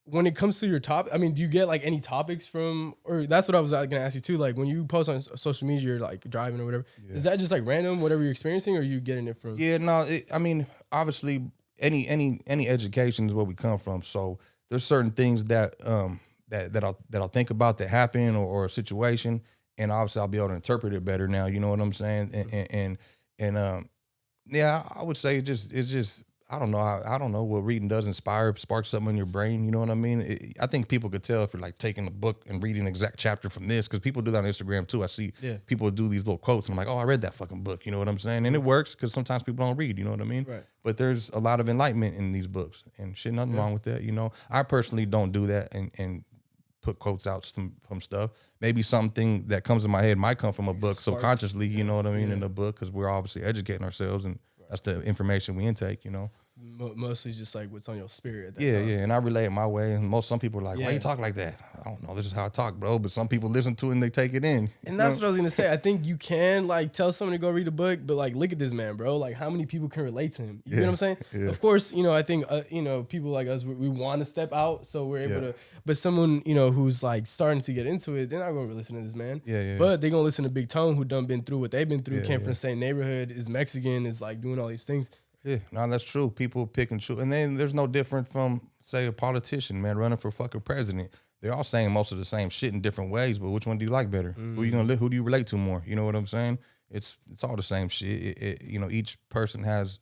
When it comes to your topic, I mean, do you get like any topics from, or that's what I was gonna ask you too. Like when you post on social media, you're like driving or whatever. Yeah. Is that just like random, whatever you're experiencing, or are you getting it from? Yeah, no. I mean, obviously, any education is where we come from. So there's certain things that I'll think about that happen or a situation, and obviously I'll be able to interpret it better now. You know what I'm saying? And yeah, I would say it's just I don't know. I don't know what reading does spark something in your brain. You know what I mean? I think people could tell if you're like taking a book and reading an exact chapter from this, because people do that on Instagram too. I see people do these little quotes and I'm like, oh, I read that fucking book. You know what I'm saying? And it works because sometimes people don't read. You know what I mean? Right. But there's a lot of enlightenment in these books and shit. Nothing wrong with that. You know, I personally don't do that and put quotes out from stuff. Maybe something that comes in my head might come from a book subconsciously. You know what I mean? In a book, because we're obviously educating ourselves and that's the information we intake. You know. Mostly just like what's on your spirit at that time. Yeah, and I relay it my way. And some people are like, why you talk like that? I don't know. This is how I talk, bro. But some people listen to it and they take it in. And that's what I was gonna say. I think you can like tell someone to go read a book, but like look at this man, bro. Like how many people can relate to him? You know what I'm saying? Yeah. Of course, I think people like us, we want to step out, so we're able to. But someone who's like starting to get into it, they're not gonna listen to this man. But they're gonna listen to Big Tone, who done been through what they've been through, came from the same neighborhood, is Mexican, is like doing all these things. Yeah, no, that's true. People pick and choose. And then there's no different from, say, a politician, man, running for fucking president. They're all saying most of the same shit in different ways, but which one do you like better? Who do you relate to more? You know what I'm saying? It's all the same shit. Each person has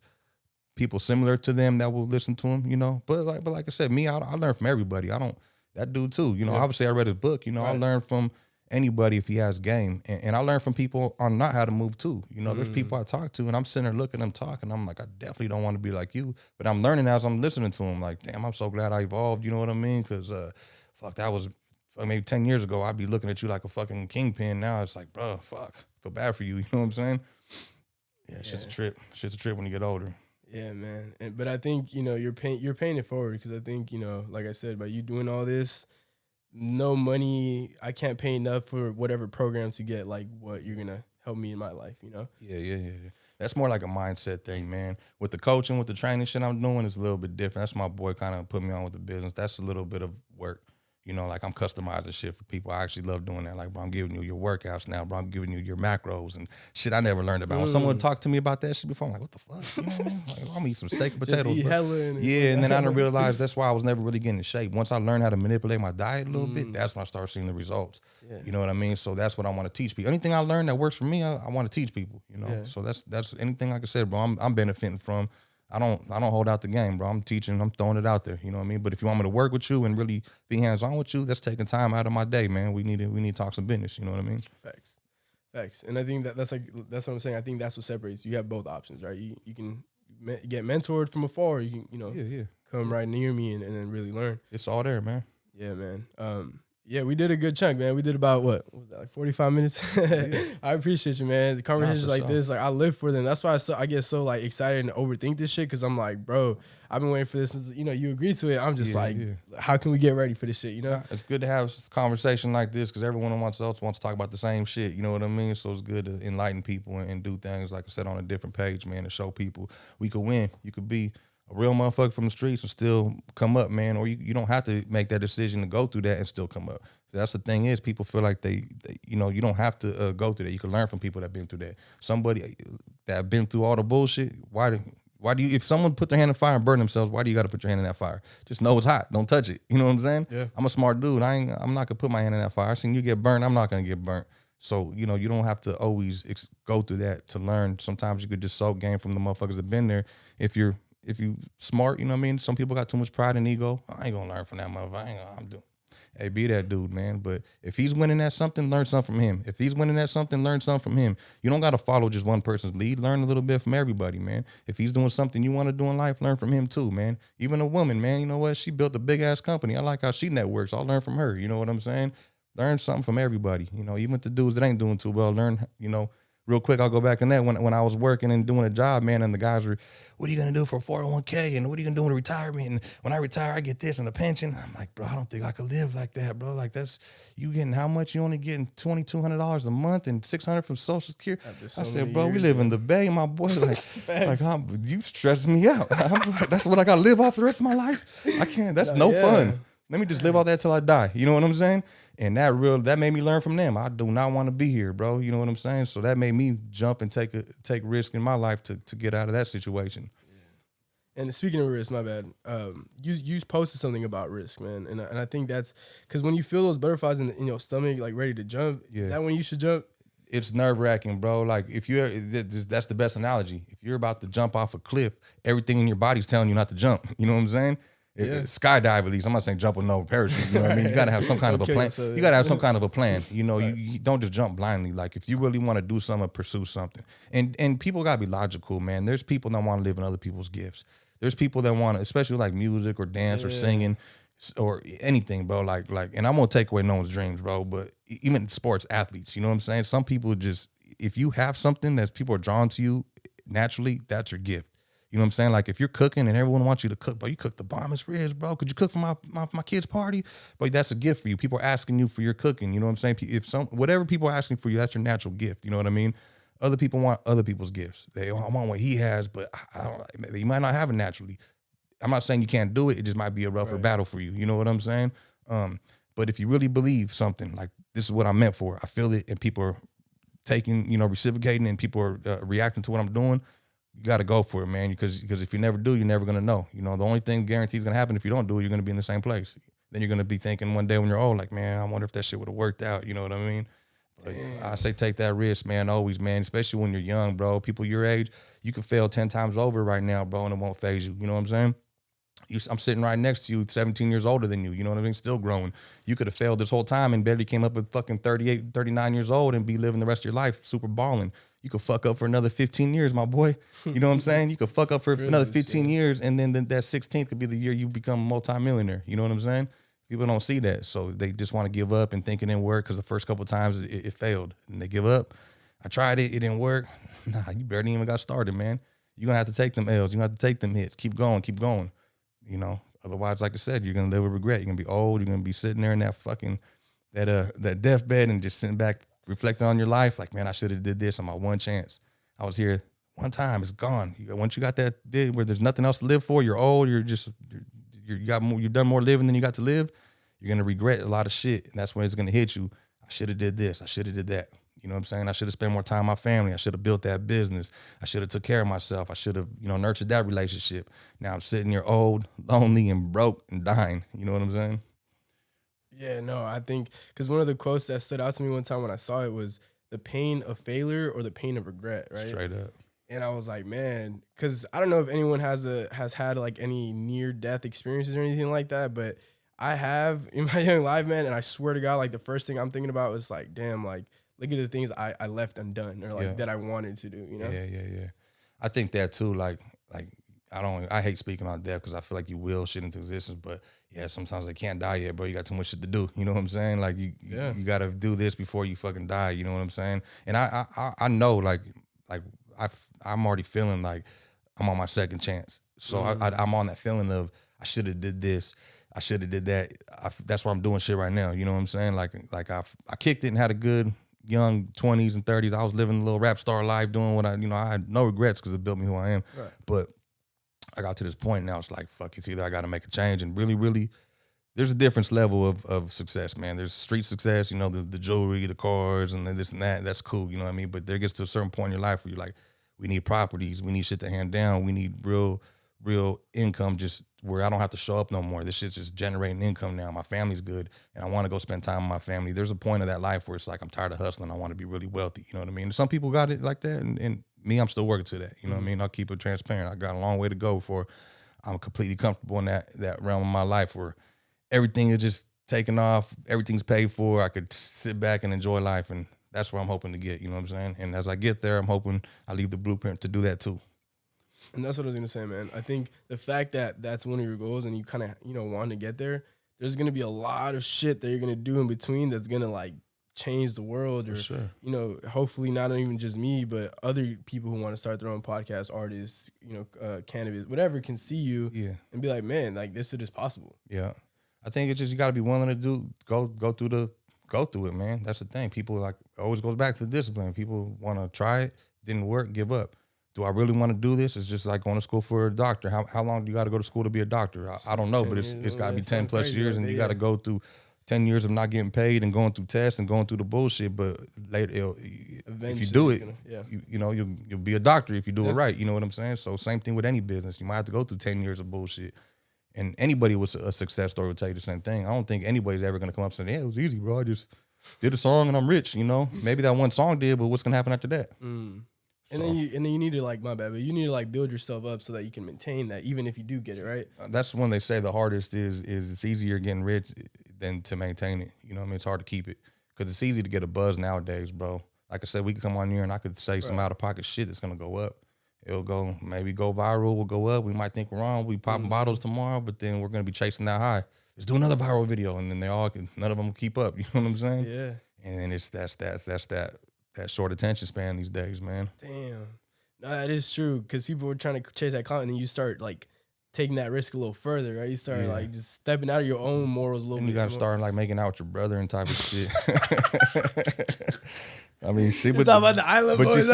people similar to them that will listen to them, But like I said, me, I learn from everybody. That dude too. Obviously I read his book, I learned from anybody if he has game. And I learn from people on not how to move too. There's people I talk to and I'm sitting there looking at them talking. I'm like, I definitely don't want to be like you. But I'm learning as I'm listening to them. Like, damn, I'm so glad I evolved. You know what I mean? Because, that was maybe 10 years ago. I'd be looking at you like a fucking kingpin. Now it's like, bro, fuck. Feel bad for you. You know what I'm saying? Yeah, shit's a trip. Shit's a trip when you get older. Yeah, man. But I think, you're paying it forward because I think, like I said, by you doing all this, no money, I can't pay enough for whatever program to get like what you're gonna help me in my life, Yeah. That's more like a mindset thing, man. With the coaching, with the training shit I'm doing, it's a little bit different. That's my boy kind of put me on with the business. That's a little bit of work. Like I'm customizing shit for people. I actually love doing that. Like, bro, I'm giving you your workouts now, bro. I'm giving you your macros and shit I never learned about. When someone talked to me about that shit before, I'm like, what the fuck? You know what I mean? Like, I'm gonna eat some steak and potatoes, bro. And then I didn't realize that's why I was never really getting in shape. Once I learned how to manipulate my diet a little bit, that's when I started seeing the results. Yeah. You know what I mean? So that's what I want to teach people. Anything I learned that works for me, I want to teach people, So that's anything, like I said, bro, I'm benefiting from. I don't hold out the game, bro. I'm teaching, I'm throwing it out there. You know what I mean? But if you want me to work with you and really be hands-on with you, that's taking time out of my day, man. We need to talk some business. You know what I mean? Facts. And I think that's what I'm saying. I think that's what separates. You have both options, right? You can get mentored from afar. You can, come right near me and then really learn. It's all there, man. Yeah, man. Yeah, we did a good chunk, man. We did about what was that, like 45 minutes? I appreciate you, man. The conversations like this, like I live for them. That's why I get so like excited and overthink this shit because I'm like, bro, I've been waiting for this since you agreed to it. I'm just how can we get ready for this shit? It's good to have a conversation like this because everyone else wants to talk about the same shit. You know what I mean? So it's good to enlighten people and do things, like I said, on a different page, man, to show people we could win. You could be a real motherfucker from the streets and still come up, man. Or you don't have to make that decision to go through that and still come up. So that's the thing is, people feel like they you don't have to go through that. You can learn from people that been through that. Somebody that been through all the bullshit. Why do you? If someone put their hand in fire and burn themselves, why do you got to put your hand in that fire? Just know it's hot. Don't touch it. You know what I'm saying? Yeah. I'm a smart dude. I'm not gonna put my hand in that fire. I seen you get burned. I'm not gonna get burnt. So, you don't have to always go through that to learn. Sometimes you could just soak game from the motherfuckers that been there. If you smart, you know what I mean? Some people got too much pride and ego. I ain't gonna learn from that motherfucker. Hey, be that dude, man. But if he's winning at something, learn something from him. If he's winning at something, learn something from him. You don't got to follow just one person's lead. Learn a little bit from everybody, man. If he's doing something you want to do in life, learn from him too, man. Even a woman, man, you know what? She built a big-ass company. I like how she networks. I'll learn from her. You know what I'm saying? Learn something from everybody. Even with the dudes that ain't doing too well, learn, real quick, I'll go back on that. When I was working and doing a job, man, and the guys were, what are you going to do for 401k? And what are you going to do with retirement? And when I retire, I get this and a pension. I'm like, bro, I don't think I could live like that, bro. Like, that's, you getting how much? You only getting $2,200 a month and $600 from Social Security. I said, bro, we live in the Bay, my boy. You stress me out. That's what I got to live off the rest of my life. I can't. That's no fun. Let me just live all that till I die. You know what I'm saying? And that made me learn from them. I do not want to be here, bro. You know what I'm saying? So that made me jump and take risk in my life to get out of that situation. And speaking of risk, my bad. You posted something about risk, man, and I think that's because when you feel those butterflies in your stomach, like ready to jump, is that when you should jump? it's nerve-wracking, bro. Like if you're, that's the best analogy. If you're about to jump off a cliff, everything in your body's telling you not to jump. You know what I'm saying? Yeah. Skydive at least. I'm not saying jump with no parachute. You know what I mean? You gotta have some kind of a Okay, plan. so, You gotta have some kind of a plan. You know, Right. you don't just jump blindly. Like if you really want to do something, pursue something. And people gotta be logical, man. There's people that want to live in other people's gifts. There's people that want to, especially like music or dance or singing or anything, bro. Like, and I'm gonna take away no one's dreams, bro. But even sports athletes, you know what I'm saying? Some people just, if you have something that people are drawn to you naturally, that's your gift. You know what I'm saying? Like if you're cooking and everyone wants you to cook, bro, you cook the bombest ribs, bro. Could you cook for my kid's party? But that's a gift for you. People are asking you for your cooking. You know what I'm saying? If whatever people are asking for you, that's your natural gift. You know what I mean? Other people want other people's gifts. They want what he has, but I don't. You might not have it naturally. I'm not saying you can't do it. It just might be a rougher battle for you. You know what I'm saying? But if you really believe something, like this is what I'm meant for, I feel it, and people are taking, reciprocating, and people are reacting to what I'm doing, you got to go for it, man. Because if you never do, you're never gonna know. The only thing guaranteed is gonna happen if you don't do it, you're gonna be in the same place. Then you're gonna be thinking one day when you're old, like, man, I wonder if that shit would have worked out. You know what I mean? But I say take that risk, man. Always, man. Especially when you're young, bro. People your age, you can fail 10 times over right now, bro, and it won't phase you. You know what I'm saying? I'm sitting right next to you, 17 years older than you. You know what I mean? Still growing. You could have failed this whole time and barely came up with fucking 38, 39 years old and be living the rest of your life super balling. You could fuck up for another 15 years, my boy. You know what I'm saying? You could fuck up for another 15 years, and then that 16th could be the year you become a multimillionaire. You know what I'm saying? People don't see that. So they just want to give up and think it didn't work because the first couple of times it failed. And they give up. I tried it. It didn't work. Nah, you barely even got started, man. You're going to have to take them L's. You're going to have to take them hits. Keep going. Keep going. Otherwise, like I said, you're gonna live with regret. You're gonna be old. You're gonna be sitting there in that fucking that deathbed and just sitting back reflecting on your life. Like, man, I should have did this on my one chance. I was here one time. It's gone. Once you got that where there's nothing else to live for, you're old. You've done more living than you got to live. You're gonna regret a lot of shit, and that's when it's gonna hit you. I should have did this. I should have did that. You know what I'm saying? I should have spent more time with my family. I should have built that business. I should have took care of myself. I should have, nurtured that relationship. Now I'm sitting here old, lonely, and broke and dying. You know what I'm saying? Yeah, no, I think because one of the quotes that stood out to me one time when I saw it was the pain of failure or the pain of regret, right? Straight up. And I was like, man, because I don't know if anyone has had like any near death experiences or anything like that, but I have in my young life, man. And I swear to God, like the first thing I'm thinking about was like, damn, like look at the things I left undone or like that I wanted to do, Yeah. I think that too. Like I hate speaking on death because I feel like you will shit into existence, but yeah, sometimes they can't die yet, bro. You got too much shit to do. You know what I'm saying? Like you got to do this before you fucking die. You know what I'm saying? And I know like I'm already feeling like I'm on my second chance. So I'm on that feeling of I should have did this. I should have did that. That's why I'm doing shit right now. You know what I'm saying? Like I kicked it and had a good young 20s and 30s. I was living a little rap star life, doing what I had no regrets because it built me who I am. Right. But I got to this point now. It's like, fuck, it's either I got to make a change and really, really, there's a different level of success, man. There's street success, the jewelry, the cars, and this and that. That's cool, you know what I mean? But there gets to a certain point in your life where you're like, we need properties, we need shit to hand down, we need real income, just where I don't have to show up no more. This shit's just generating income now. My family's good, and I want to go spend time with my family. There's a point of that life where it's like I'm tired of hustling. I want to be really wealthy. You know what I mean? Some people got it like that, and me, I'm still working to that. You know what I mean? I'll keep it transparent. I got a long way to go before I'm completely comfortable in that realm of my life where everything is just taken off, everything's paid for. I could sit back and enjoy life, and that's where I'm hoping to get. You know what I'm saying? And as I get there, I'm hoping I leave the blueprint to do that too. And that's what I was going to say, man. I think the fact that that's one of your goals and you kind of, want to get there, there's going to be a lot of shit that you're going to do in between that's going to, like, change the world or, sure. Hopefully not even just me, but other people who want to start their own podcast, artists, cannabis, whatever, can see you and be like, man, like, this shit is possible. Yeah. I think it's just you got to be willing to go through it, man. That's the thing. People, like, always goes back to the discipline. People want to try it, didn't work, give up. Do I really want to do this? It's just like going to school for a doctor. How long do you got to go to school to be a doctor? I don't know, but it's got to be 10 plus years, and you got to go through 10 years of not getting paid and going through tests and going through the bullshit. But later, if you do it, you'll be a doctor if you do it right. You know what I'm saying? So same thing with any business. You might have to go through 10 years of bullshit. And anybody with a success story would tell you the same thing. I don't think anybody's ever going to come up and say, yeah, it was easy, bro. I just did a song and I'm rich, you know. Maybe that one song did, but what's gonna happen after that? And So, then you need to like, my bad, but you need to like build yourself up so that you can maintain that even if you do get it right. that's when they say the hardest is it's easier getting rich than to maintain it. You know what I mean? It's hard to keep it because it's easy to get a buzz nowadays, bro. Like I said, we could come on here and I could say some out of pocket shit that's gonna go up. It'll maybe go viral, we'll go up. We might think we're wrong. We popping bottles tomorrow, but then we're gonna be chasing that high. Let's do another viral video, and then none of them will keep up. You know what I'm saying? Yeah. And it's that short attention span these days, man. Damn. No, that is true because people were trying to chase that clout, and then you start like taking that risk a little further, right? You start like just stepping out of your own morals a little bit. And you gotta start like making out with your brother and type of shit. I mean, see, but about the island but boys,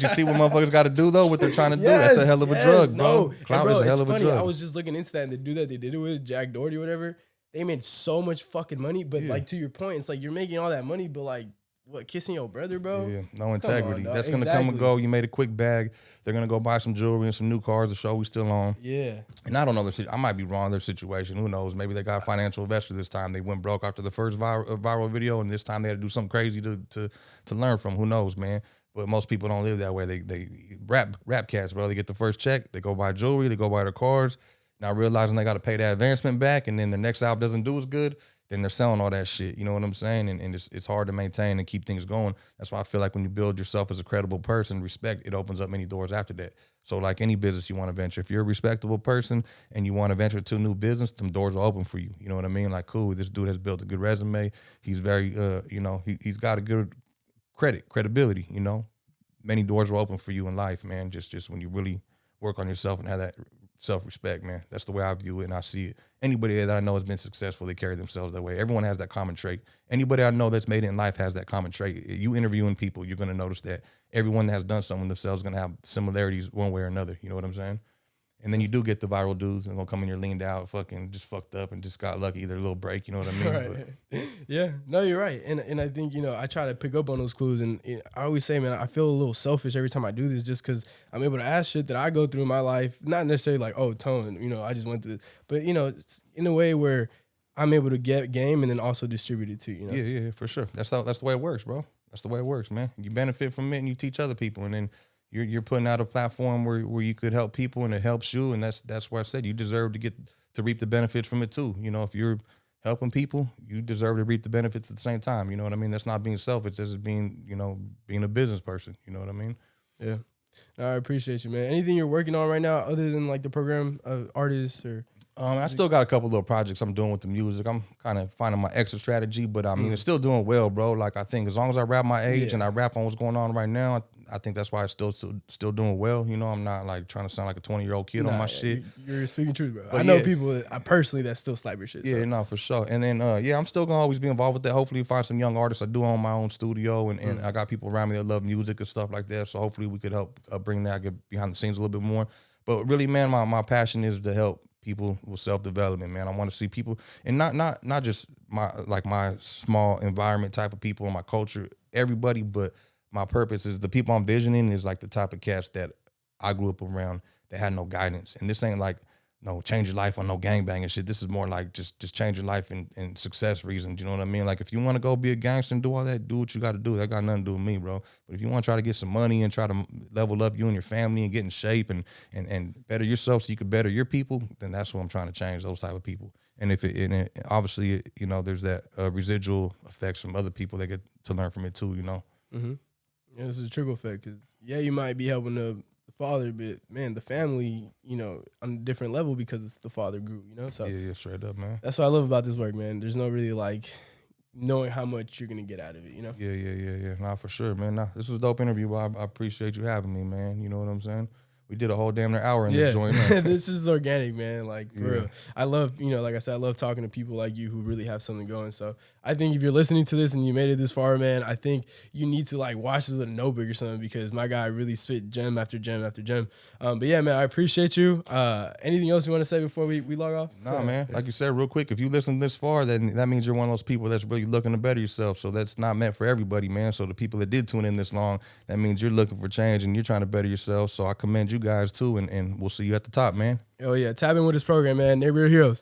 you see what motherfuckers got to do though. What they're trying to do. That's a hell of a drug, bro. No. Clout bro, is a hell it's of a funny. drug. I was just looking into that, and the dude that they did it with, Jack Doherty or whatever, they made so much fucking money. But like to your point, it's like you're making all that money, but like what, kissing your brother, bro? Yeah, no integrity. On, that's gonna come and go. You made a quick bag. They're gonna go buy some jewelry and some new cars. The show we still on. Yeah. And I don't know I might be wrong. Their situation. Who knows? Maybe they got a financial investor this time. They went broke after the first viral video, and this time they had to do something crazy to learn from. Who knows, man? But most people don't live that way. They rap cats, bro. They get the first check. They go buy jewelry. They go buy their cars. Now realizing they got to pay that advancement back, and then the next album doesn't do as good, then they're selling all that shit. You know what I'm saying? And it's hard to maintain and keep things going. That's why I feel like when you build yourself as a credible person, respect, it opens up many doors after that. So like any business you want to venture, if you're a respectable person and you want to venture to a new business, them doors are open for you. You know what I mean? Like, cool, this dude has built a good resume. He's very, he's got a good credibility, you know. Many doors will open for you in life, man. Just when you really work on yourself and have that self-respect, man. That's the way I view it and I see it. Anybody that I know has been successful, they carry themselves that way. Everyone has that common trait. Anybody I know that's made it in life has that common trait. You interviewing people, you're going to notice that everyone that has done something themselves is going to have similarities one way or another. You know what I'm saying? And then you do get the viral dudes and gonna come in here leaned out, fucking just fucked up and just got lucky, either a little break, you know what I mean? Right. Yeah, no, you're right. And I think, I try to pick up on those clues. And I always say, man, I feel a little selfish every time I do this just because I'm able to ask shit that I go through in my life. Not necessarily like, oh, Tone, I just went through this. But, it's in a way where I'm able to get game and then also distribute it too, Yeah, for sure. That's the way it works, bro. That's the way it works, man. You benefit from it and you teach other people. And then you're putting out a platform where you could help people and it helps you, and that's why I said you deserve to reap the benefits from it too. If you're helping people, you deserve to reap the benefits at the same time. You know what I mean? That's not being selfish. That's just being a business person. You know what I mean? Yeah. No, I appreciate you, man. Anything you're working on right now other than like the program artists or? I still got a couple little projects I'm doing with the music. I'm kind of finding my exit strategy, but I mean, it's still doing well, bro. Like I think as long as I rap my age and I rap on what's going on right now, I think that's why it's still doing well. I'm not like trying to sound like a 20-year-old kid on my shit. You're speaking truth, bro. But I know people personally that still slap your shit. Yeah, so. no, for sure. And then, I'm still gonna always be involved with that. Hopefully, find some young artists. I do own my own studio, and I got people around me that love music and stuff like that. So hopefully, we could help bring that, get behind the scenes a little bit more. But really, man, my passion is to help people with self-development, man. I want to see people, and not just my small environment type of people in my culture, everybody, but my purpose is the people I'm visioning is like the type of cats that I grew up around that had no guidance. And this ain't like no change your life on no gangbang and shit. This is more like just change your life and success reasons. You know what I mean? Like if you want to go be a gangster and do all that, do what you got to do. That got nothing to do with me, bro. But if you want to try to get some money and try to level up you and your family and get in shape and better yourself so you can better your people, then that's what I'm trying to change, those type of people. And obviously, there's that residual effects from other people that get to learn from it too, Mm-hmm. Yeah, this is a trickle effect because, you might be helping the father, but, man, the family, on a different level because it's the father grew, So Yeah, straight up, man. That's what I love about this work, man. There's no really, like, knowing how much you're going to get out of it, Yeah. Nah, for sure, man. Nah, this was a dope interview, but I appreciate you having me, man. You know what I'm saying? We did a whole damn near hour in this joint. This is organic, man. Like, for real. I love, like I said, I love talking to people like you who really have something going. So I think if you're listening to this and you made it this far, man, I think you need to like watch this with a notebook or something because my guy really spit gem after gem after gem. But yeah, man, I appreciate you. Anything else you want to say before we log off? Nah, man. Like you said, real quick, if you listen this far, then that means you're one of those people that's really looking to better yourself. So that's not meant for everybody, man. So the people that did tune in this long, that means you're looking for change and you're trying to better yourself. So I commend you guys too, and we'll see you at the top, man. Oh yeah, tap in with this program, man. Neighborhood Heroes.